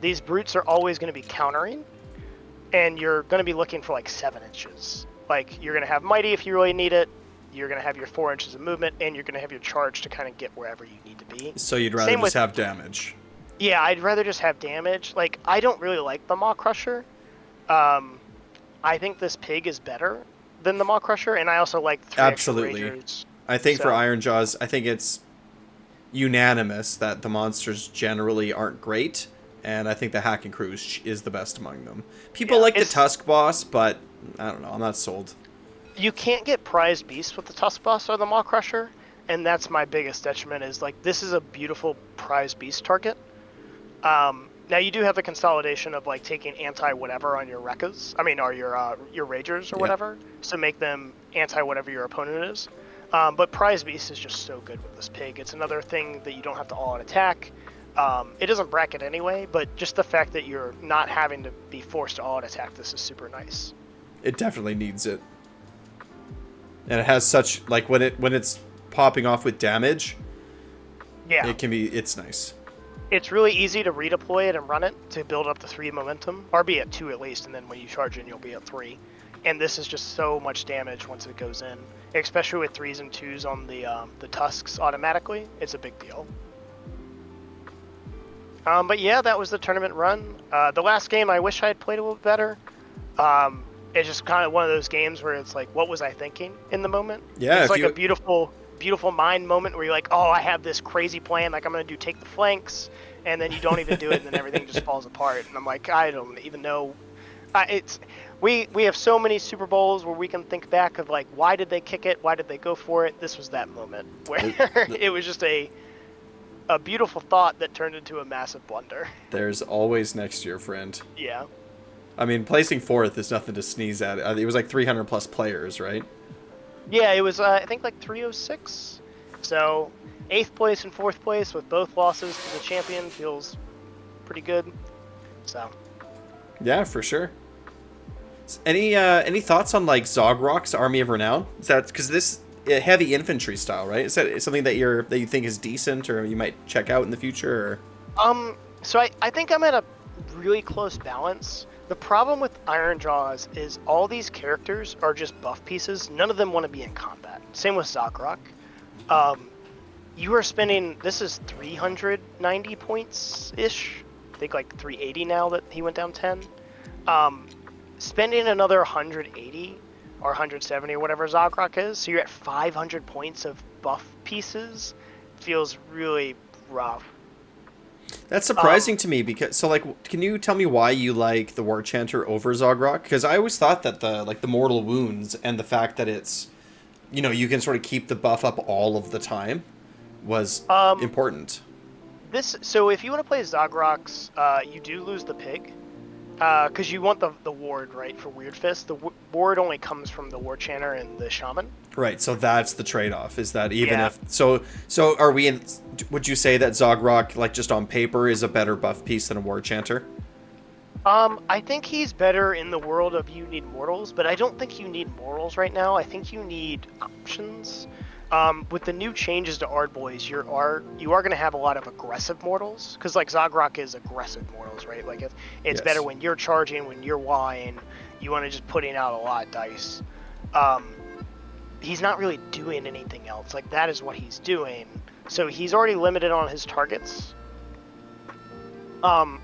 These brutes are always going to be countering, and you're going to be looking for like 7 inches. Like, you're going to have Mighty if you really need it, you're going to have your 4 inches of movement, and you're going to have your charge to kind of get wherever you need to be. So you'd rather just have damage? Yeah, I'd rather just have damage. Like, I don't really like the Maw Crusher. I think this pig is better than the Maw Crusher, and I also like 3 Absolutely. Ragers. I think for Ironjawz, I think it's unanimous that the monsters generally aren't great, and I think the Hack and Crew is the best among them. People like the Tusk Boss, but I don't know, I'm not sold. You can't get prized beasts with the Tusk Boss or the Maw Crusher, and that's my biggest detriment, is like, this is a beautiful prized beast target. Now you do have the consolidation of like taking anti-whatever on your Rekkas, or your Ragers or whatever, to make them anti-whatever your opponent is. But Prize Beast is just so good with this pig. It's another thing that you don't have to all-out attack. It doesn't bracket anyway, but just the fact that you're not having to be forced to all-out attack this is super nice. It definitely needs it. And it has such, like, when it's popping off with damage, it's nice. It's really easy to redeploy it and run it to build up the 3 momentum, or be at 2 at least, and then when you charge in, you'll be at 3. And this is just so much damage once it goes in, especially with 3s and 2s on the tusks automatically. It's a big deal. But yeah, that was the tournament run. The last game, I wish I had played a little better. It's just kind of one of those games where it's like, what was I thinking in the moment? Yeah, it's like a beautiful mind moment where you're like, oh, I have this crazy plan, like I'm gonna take the flanks, and then you don't even do it, and then everything just falls apart. And I'm like, I don't even know. We have so many Super Bowls where we can think back of like, why did they kick it? Why did they go for it? This was that moment where it was just a beautiful thought that turned into a massive blunder. There's always next year, friend. Yeah. I mean, placing 4th is nothing to sneeze at. It was like 300 plus players, right? Yeah, it was, I think, like 306. So, 8th place and 4th place with both losses to the champion feels pretty good. So. Yeah, for sure. Any thoughts on like Zogrok's Army of Renown? Is that because this heavy infantry style, right? Is that something that you think is decent, or you might check out in the future? Or? So I think I'm at a really close balance. The problem with Ironjawz is all these characters are just buff pieces. None of them want to be in combat. Same with Zogrok. You are spending, this is 390 points-ish. I think like 380 now that he went down 10. Spending another 180 or 170 or whatever Zogrok is, so you're at 500 points of buff pieces, feels really rough. That's surprising to me, because can you tell me why you like the War Chanter over Zogrok? Because I always thought that the mortal wounds and the fact that it's, you can sort of keep the buff up all of the time was important. So if you want to play Zogrok's, you do lose the pig, because you want the ward, right, for Weird Fist. The ward only comes from the War Chanter and the Shaman. Right, so that's the trade-off, is that even if... So are we in... Would you say that Zogrok, like, just on paper, is a better buff piece than a War Chanter? I think he's better in the world of you need mortals, but I don't think you need mortals right now. I think you need options. With the new changes to Ardboys, you are going to have a lot of aggressive mortals, because like Zagrok is aggressive mortals, right? Like it's better Yes. when you're charging, when you're Ying, you want to just putting out a lot of dice. Um, he's not really doing anything else. Like that is what he's doing. So he's already limited on his targets.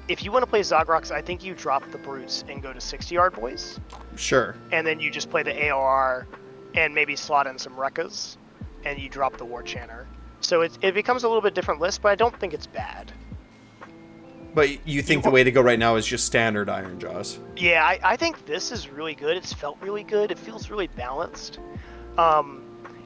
If you want to play Zagrox, I think you drop the Brutes and go to 60 Ardboys. Sure. And then you just play the AOR and maybe slot in some Rekkas, and you drop the War Chanter. So it becomes a little bit different list, but I don't think it's bad. But you think the way to go right now is just standard Ironjawz? Yeah, I think this is really good. It's felt really good. It feels really balanced.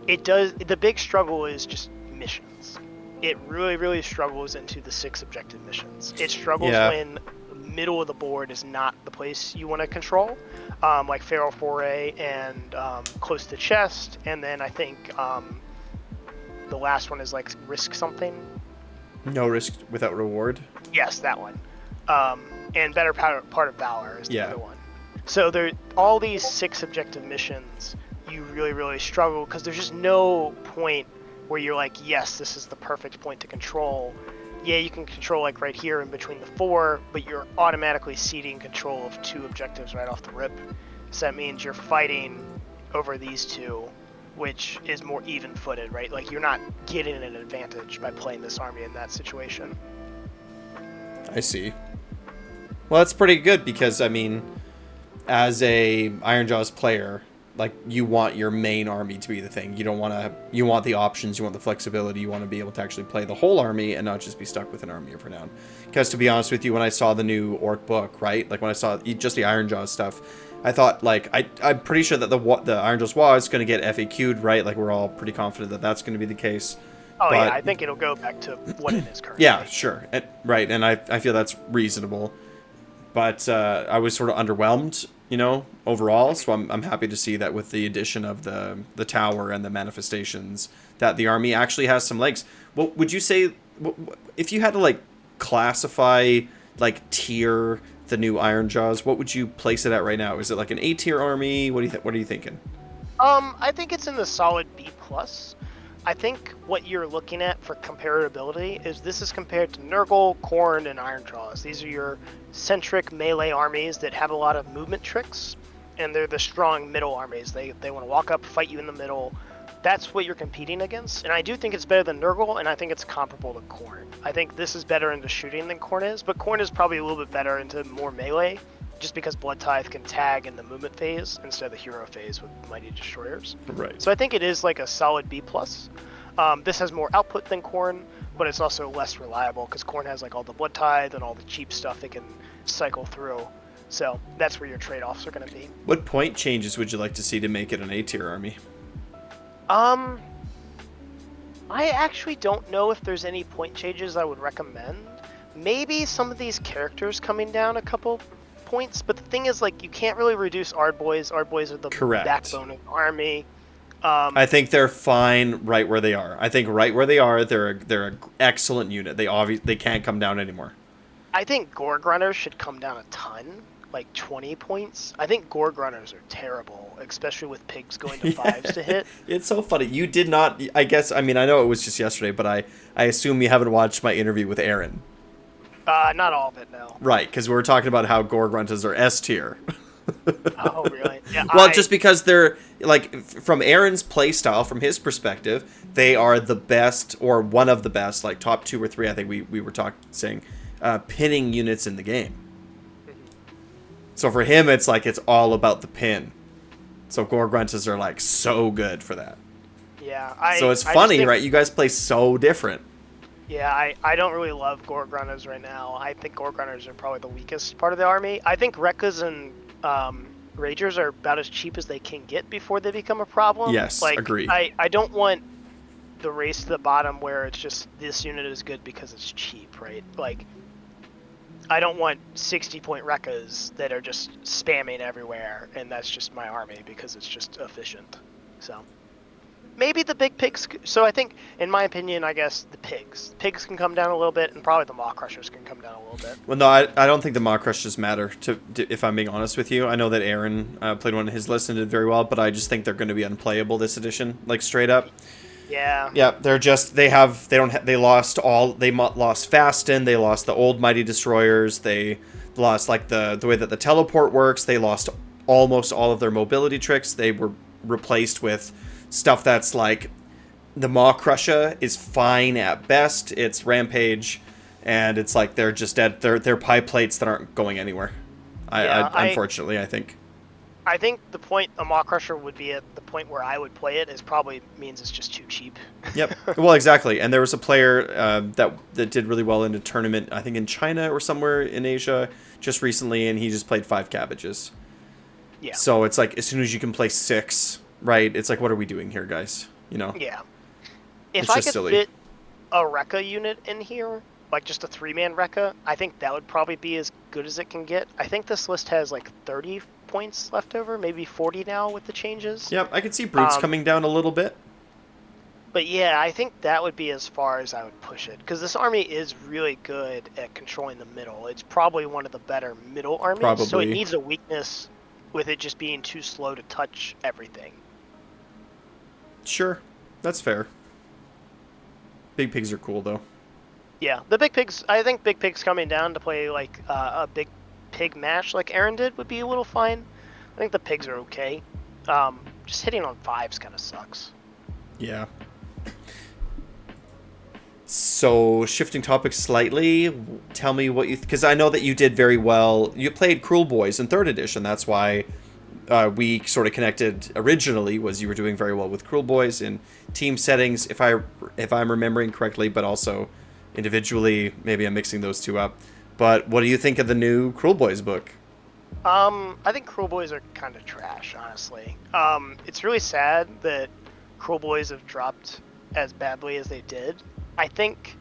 It does. The big struggle is just missions. It really, really struggles into the 6 objective missions. It struggles when the middle of the board is not the place you want to control, like Feral Foray and Close to Chest, and then I think the last one is like Risk Something. No risk without reward? Yes, that one. And Better Part of Valor is the other one. So all these 6 objective missions, you really, really struggle because there's just no point where you're like, yes, this is the perfect point to control. Yeah, you can control like right here in between the 4, but you're automatically ceding control of 2 objectives right off the rip. So that means you're fighting over these 2, which is more even-footed, right? Like you're not getting an advantage by playing this army in that situation. I see. Well, that's pretty good because, I mean, as a Ironjawz player, like, you want your main army to be the thing. You don't want to... You want the options, you want the flexibility, you want to be able to actually play the whole army and not just be stuck with an army of renown. Because, to be honest with you, when I saw the new Orc book, right? Like, when I saw just the Ironjawz stuff, I thought, like... I'm pretty sure that the Ironjawz War is going to get FAQ'd, right? Like, we're all pretty confident that that's going to be the case. Oh, yeah, I think it'll go back to what it is currently. Yeah, sure. Right, and I feel that's reasonable. But I was sort of underwhelmed, you know, overall. So I'm happy to see that with the addition of the tower and the manifestations, that the army actually has some legs. What would you say, if you had to, like, classify, like, tier the new Ironjawz, what would you place it at right now? Is it like an A-tier army? What are you thinking? I think it's in the solid B+. I think what you're looking at for comparability is this is compared to Nurgle, Khorne, and Ironjawz. These are your centric melee armies that have a lot of movement tricks, and they're the strong middle armies. They want to walk up, fight you in the middle. That's what you're competing against, and I do think it's better than Nurgle, and I think it's comparable to Khorne. I think this is better into shooting than Khorne is, but Khorne is probably a little bit better into more melee, just because Blood Tithe can tag in the movement phase instead of the hero phase with Mighty Destroyers. Right. So I think it is like a solid B+. This has more output than Khorne, but it's also less reliable because Khorne has like all the Blood Tithe and all the cheap stuff it can cycle through. So that's where your trade-offs are going to be. What point changes would you like to see to make it an A-tier army? I actually don't know if there's any point changes I would recommend. Maybe some of these characters coming down a couple points, but the thing is, like, you can't really reduce Ardboys. Ardboys are the backbone of the army. I think they're fine right where they are. I think right where they are, they're an excellent unit. They can't come down anymore. I think Gorg Runners should come down a ton, like 20 points. I think Gorg Runners are terrible, especially with pigs going to 5s to hit. It's so funny. You did not, I guess, I mean, I know it was just yesterday, but I assume you haven't watched my interview with Aaron. Not all of it, no. Right, because we were talking about how Gorg Runners are S tier. Oh, really? Yeah, well, just because they're, like, from Aaron's playstyle, from his perspective, they are the best, or one of the best, like, top 2 or 3, I think we were saying, pinning units in the game. So for him, it's like, it's all about the pin. So Gorg Runners are, like, so good for that. Yeah, so it's funny, right? You guys play so different. Yeah, I don't really love Gorg Runners right now. I think Gorg Runners are probably the weakest part of the army. I think Rekkas and Ragers are about as cheap as they can get before they become a problem. Yes, like, agree. I don't want the race to the bottom where it's just this unit is good because it's cheap, right? Like, I don't want 60-point Rekkas that are just spamming everywhere, and that's just my army because it's just efficient. So. Maybe the big pigs. So I think, in my opinion, I guess the pigs. Pigs can come down a little bit, and probably the maw crushers can come down a little bit. Well, no, I don't think the Maw Crushers matter, if I'm being honest with you. I know that Aaron played one of his lists and did very well, but I just think they're going to be unplayable this edition, like straight up. Yeah. Yeah, they're just, they lost Fasten, they lost the old Mighty Destroyers, they lost, like, the way that the teleport works, they lost almost all of their mobility tricks, they were replaced with stuff that's, like, the Maw Crusher is fine at best, it's Rampage, and it's like they're just dead, they're pie plates that aren't going anywhere. Unfortunately, I think. I think the point a Maw Crusher would be at the point where I would play it is probably means it's just too cheap. Yep. Well, exactly. And there was a player that did really well in a tournament, I think in China or somewhere in Asia just recently, and he just played 5 cabbages. Yeah. So it's like as soon as you can play 6, right? It's like, what are we doing here, guys? You know? Yeah. If I could fit a Rekka unit in here, like just a 3-man Rekka, I think that would probably be as good as it can get. I think this list has like 30 points left over, maybe 40 now with the changes. Yep, I could see Brutes coming down a little bit. But yeah, I think that would be as far as I would push it, because this army is really good at controlling the middle. It's probably one of the better middle armies, Probably. So it needs a weakness with it just being too slow to touch everything. Sure, that's fair. Big pigs are cool, though. Yeah, the big pigs, I think big pigs coming down to play like a big pig mash like Aaron did would be a little fine. I think the pigs are okay. Just hitting on 5s kind of sucks. Yeah. So, shifting topics slightly, tell me what you... Because I know that you did very well. You played Cruel Boys in 3rd edition. That's why we sort of connected originally, was you were doing very well with Cruel Boys in team settings, if I'm remembering correctly, but also individually. Maybe I'm mixing those two up. But what do you think of the new Cruel Boys book? I think Cruel Boys are kind of trash, honestly. It's really sad that Cruel Boys have dropped as badly as they did. I think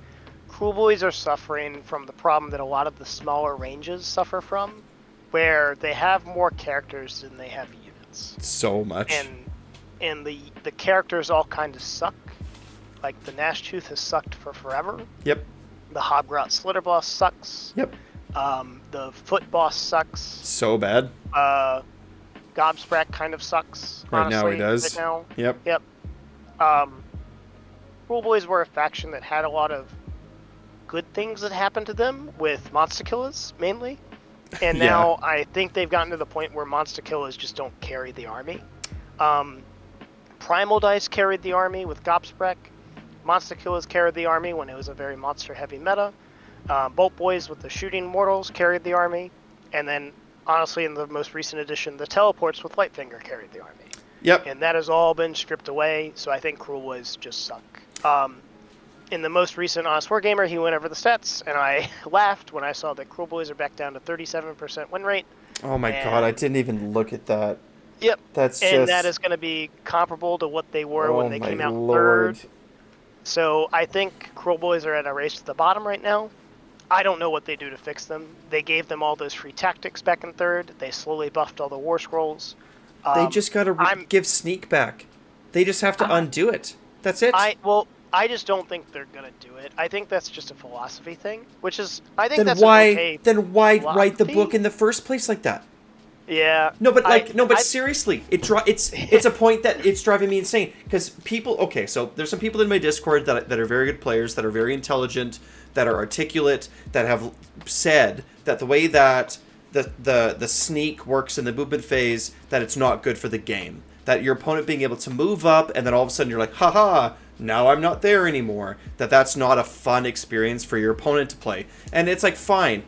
Cruel Boys are suffering from the problem that a lot of the smaller ranges suffer from, where they have more characters than they have units. So much. And the characters all kind of suck. Like, the Gnashtooth has sucked for forever. Yep. The Hobgrot Slitter boss sucks. Yep. The Foot boss sucks. So bad. Gobsprat kind of sucks. Right honestly, now he does. Right now. Yep. Yep. Cruel Boys were a faction that had a lot of good things that happened to them, with Monster Killers mainly. And now I think they've gotten to the point where Monster Killers just don't carry the army. Primal Dice carried the army with Gobsprat. Monster Killers carried the army when it was a very monster-heavy meta. Bolt Boys with the Shooting Mortals carried the army. And then, honestly, in the most recent edition, the Teleports with Lightfinger carried the army. Yep. And that has all been stripped away, so I think Cruel Boys just suck. In the most recent Honest Wargamer, he went over the stats, and I laughed when I saw that Cruel Boys are back down to 37% win rate. Oh my god, I didn't even look at that. Yep. And that is going to be comparable to what they were when they came out Lord. 3rd. So I think Cruel Boys are at a race to the bottom right now. I don't know what they do to fix them. They gave them all those free tactics back in 3rd. They slowly buffed all the War Scrolls. They just got to give Sneak back. They just have to undo it. That's it. I just don't think they're gonna do it. I think that's just a philosophy thing, which is I think then that's why write the book in the first place like that? Yeah. No, but seriously, it's a point that it's driving me insane because people. Okay, so there's some people in my Discord that are very good players, that are very intelligent, that are articulate, that have said that the way that the sneak works in the movement phase, that it's not good for the game. That your opponent being able to move up and then all of a sudden you're like, haha, now I'm not there anymore. That's not a fun experience for your opponent to play. And it's like, fine.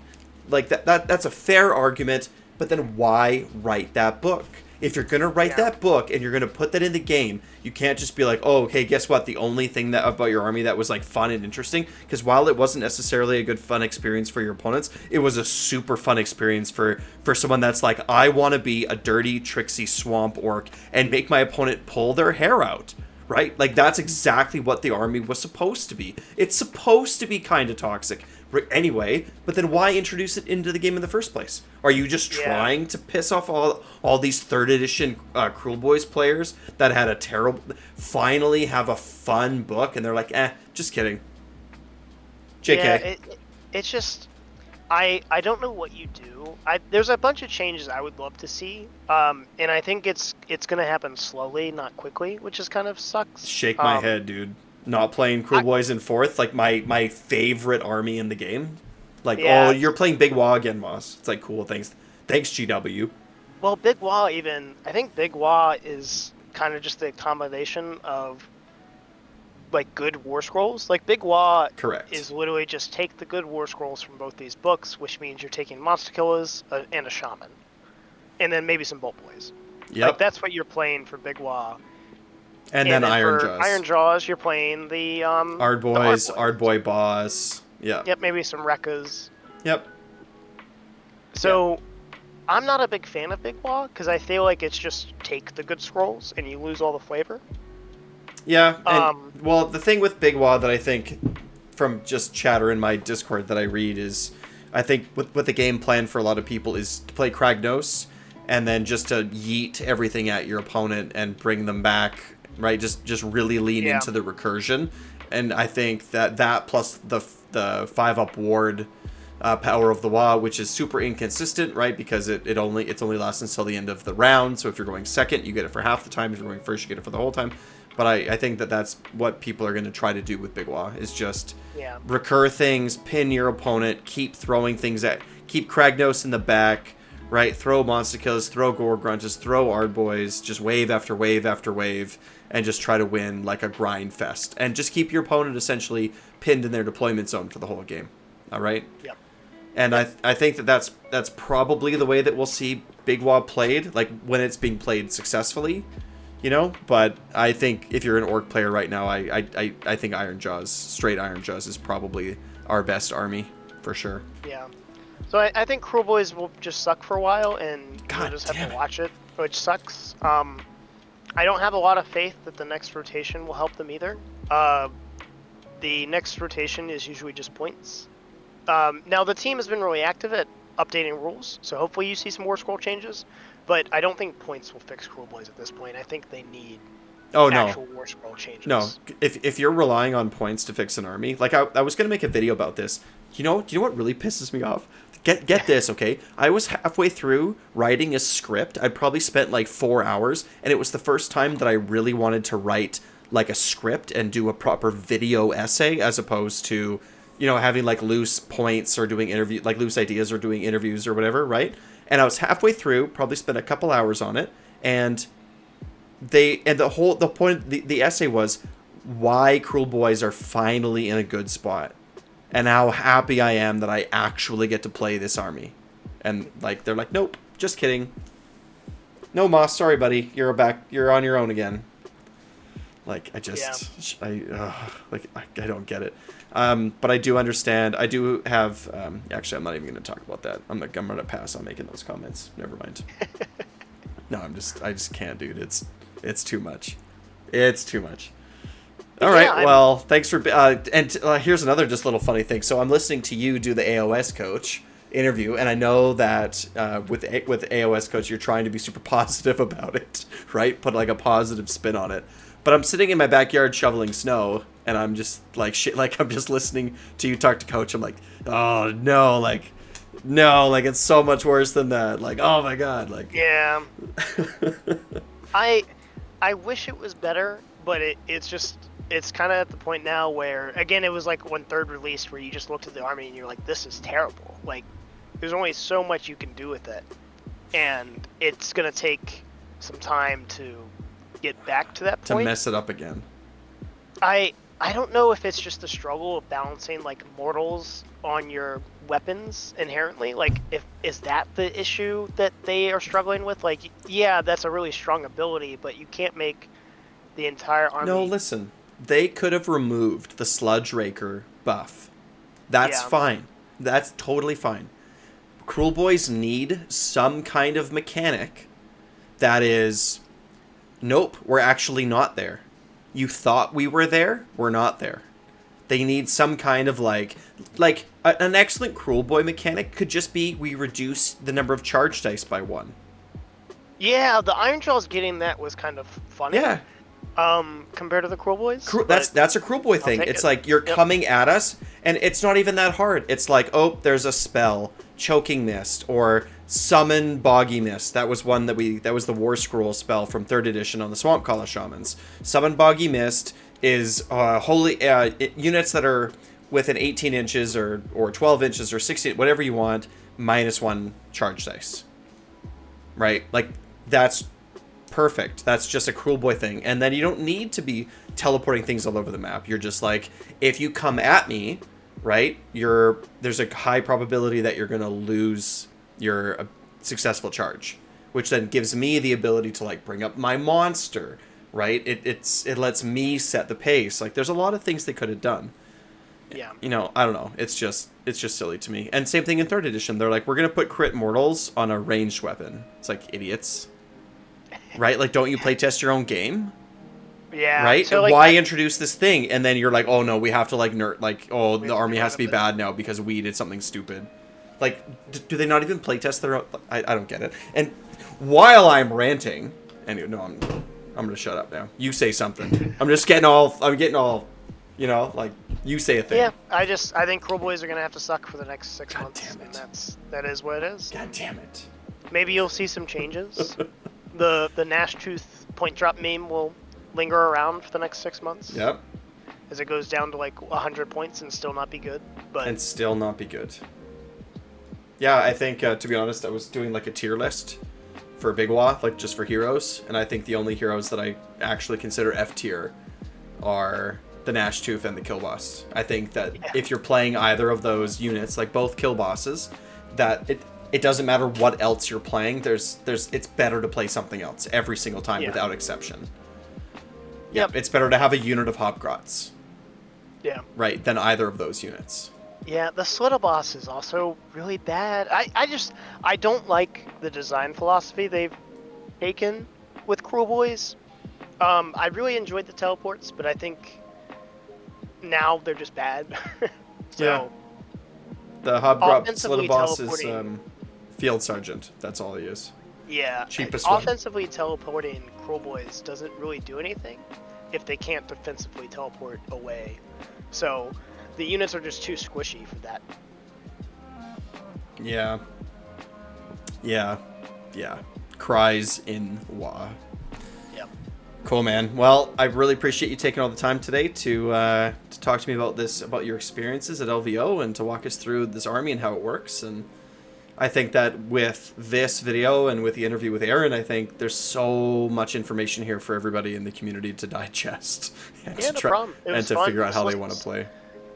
Like that's a fair argument, but then why write that book? If you're going to write that book and you're going to put that in the game, you can't just be like, oh, okay, guess what? The only thing about your army that was like fun and interesting, because while it wasn't necessarily a good fun experience for your opponents, it was a super fun experience for someone that's like, I want to be a dirty, tricksy swamp orc and make my opponent pull their hair out. Right? Like, that's exactly what the army was supposed to be. It's supposed to be kind of toxic. anyway. But then why introduce it into the game in the first place? Are you just trying to piss off all these 3rd edition Cruel Boys players that had a terrible... Finally have a fun book, and they're like, just kidding. JK. Yeah, it's just... I don't know what you do. There's a bunch of changes I would love to see, and I think it's going to happen slowly, not quickly, which just kind of sucks. Shake my head, dude. Not playing Cruel Boys in 4th, like my favorite army in the game. Like, oh, you're playing Big Wah again, Moss. It's like, cool, thanks GW. Well, Big Wah I think Big Wah is kind of just a combination of like good war scrolls. Like Big Wah is literally just take the good war scrolls from both these books, which means you're taking monster killers and a shaman, and then maybe some bolt boys. Yep. Like that's what you're playing for Big Wah. And then Ironjawz. Ironjawz, you're playing the Ardboys, Ardboy boss. Yeah. Yep, maybe some Rekkas. Yep. So, I'm not a big fan of Big Wah because I feel like it's just take the good scrolls and you lose all the flavor. Yeah. And, well, the thing with Big Wah that I think from just chatter in my Discord that I read is, I think what the game plan for a lot of people is to play Kragnos and then just to yeet everything at your opponent and bring them back, right? Just really lean into the recursion. And I think that plus the 5-up ward power of the Wah, which is super inconsistent, right? Because it's only lasts until the end of the round. So if you're going second, you get it for half the time. If you're going first, you get it for the whole time. But I think that's what people are going to try to do with Big Wah, is just recur things, pin your opponent, keep throwing things keep Kragnos in the back, right? Throw monster killers, throw gore grunts, throw Ardboys, just wave after wave after wave, and just try to win like a grind fest. And just keep your opponent essentially pinned in their deployment zone for the whole game. All right? Yep. And I think that's probably the way that we'll see Big Wah played, like when it's being played successfully, you know? But I think if you're an Orc player right now, I think Ironjawz, straight Ironjawz, is probably our best army, for sure. Yeah. So I think Cruel Boys will just suck for a while, and we'll just have to watch it, which sucks. I don't have a lot of faith that the next rotation will help them either. The next rotation is usually just points. Now, the team has been really active at updating rules, so hopefully you see some War Scroll changes, but I don't think points will fix Cruel Boys at this point. I think they need actual War Scroll changes. No, if you're relying on points to fix an army, like I was going to make a video about this. Do you know what really pisses me off? Get this, okay? I was halfway through writing a script. I'd probably spent like 4 hours, and it was the first time that I really wanted to write like a script and do a proper video essay, as opposed to, you know, having like loose points or doing loose ideas or doing interviews or whatever, right? And I was halfway through, probably spent a couple hours on it, and the essay was why Cruel Boys are finally in a good spot, and how happy I am that I actually get to play this army. And like they're like, nope, just kidding. No, Moss, sorry, buddy, you're on your own again. Like I don't get it. But I do understand. I do have. Actually, I'm not even going to talk about that. I'm going to pass on making those comments. Never mind. No, I just can't, dude. It's too much. It's too much. All right. Well, thanks for. Here's another just little funny thing. So I'm listening to you do the AOS coach interview, and I know that with AOS coach, you're trying to be super positive about it, right? Put like a positive spin on it. But I'm sitting in my backyard shoveling snow, and I'm just like shit. Like I'm just listening to you talk to coach. I'm like, oh no, it's so much worse than that. Like, oh my god, like. Yeah. I wish it was better, but it's kind of at the point now where, again, it was like when third released, where you just looked at the army and you're like, this is terrible. Like, there's only so much you can do with it, and it's gonna take some time to get back to that point. To mess it up again. I don't know if it's just the struggle of balancing like mortals on your weapons inherently. Like, is that the issue that they are struggling with? Like, yeah, that's a really strong ability, but you can't make the entire army. No, listen. They could have removed the Sludge Raker buff. That's fine. That's totally fine. Cruel Boys need some kind of mechanic that is, nope, we're actually not there. You thought we were there, we're not there. They need some kind of like an excellent Cruel Boy mechanic could just be we reduce the number of charge dice by 1. Yeah, the Ironjawz getting that was kind of funny. Yeah. Compared to the Cruel Boys. That's a Cruel Boy thing. It's like you're coming at us, and it's not even that hard. It's like, oh, there's a spell, Choking Mist, or Summon Boggy Mist. That was one that was the War Scroll spell from 3rd edition on the Swamp Kala Shamans. Summon Boggy Mist is units that are within 18 inches or 12 inches or 16, whatever you want, -1 charge dice. Right? Like, that's perfect. That's just a Cruel Boy thing. And then you don't need to be teleporting things all over the map. You're just like, if you come at me, right, there's a high probability that you're going to lose your successful charge, which then gives me the ability to like bring up my monster, right? It lets me set the pace. Like, there's a lot of things they could have done. Yeah. You know, I don't know. It's just silly to me. And same thing in 3rd edition. They're like, we're going to put crit mortals on a ranged weapon. It's like, idiots. Right? Like, don't you playtest your own game? Yeah. Right? So, like, why introduce this thing? And then you're like, oh no, we have to like the army has to be bad now because we did something stupid. Like, do they not even playtest their own? I don't get it. And while I'm ranting, anyway, no, I'm gonna shut up now. You say something. I'm getting all, you know, like, you say a thing. Yeah, I think Cruel Boys are gonna have to suck for the next 6 God months. damn it. And that is what it is. God damn it. Maybe you'll see some changes. The Nash Tooth point drop meme will linger around for the next 6 months. Yep. As it goes down to like 100 points and still not be good. And still not be good. Yeah, I think, to be honest, I was doing like a tier list for Big Wa, like just for heroes, and I think the only heroes that I actually consider F tier are the Nash Tooth and the Kill Boss. I think that if you're playing either of those units, like both Kill Bosses, that it doesn't matter what else you're playing, it's better to play something else every single time without exception. Yep. It's better to have a unit of Hopgrots. Yeah. Right, than either of those units. Yeah, the Slitta boss is also really bad. I don't like the design philosophy they've taken with Cruel Boys. I really enjoyed the teleports, but I think now they're just bad. So, the Hobgrot Slitta boss is Field Sergeant. That's all he is. Yeah. Cheapest one. Offensively teleporting Cruel Boys doesn't really do anything if they can't defensively teleport away. So the units are just too squishy for that. Yeah. Cries in Wa. Yep. Cool, man. Well, I really appreciate you taking all the time today to talk to me about your experiences at LVO and to walk us through this army and how it works. And I think that with this video and with the interview with Aaron, I think there's so much information here for everybody in the community to digest and no problem. And to figure out how they want to play.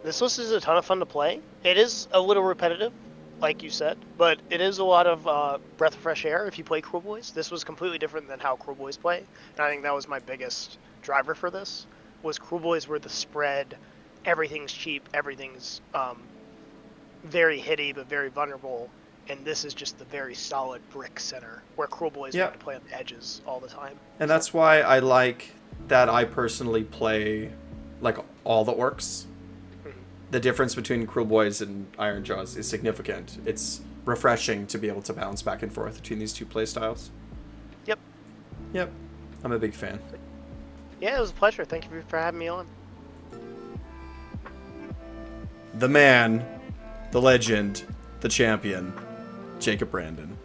This list is a ton of fun to play. It is a little repetitive, like you said, but it is a lot of breath of fresh air if you play Cruel Boys. This was completely different than how Cruel Boys play, and I think that was my biggest driver for this, was Cruel Boys were the spread, everything's cheap, everything's very hitty but very vulnerable, and this is just the very solid brick center, where Cruel Boys want to play on the edges all the time. And that's why I like that I personally play like all the orcs. The difference between Cruel Boys and Ironjawz is significant. It's refreshing to be able to bounce back and forth between these two playstyles. Yep. I'm a big fan. Yeah, it was a pleasure. Thank you for having me on. The man, the legend, the champion, Jacob Brandon.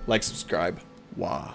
Like, subscribe. Wah.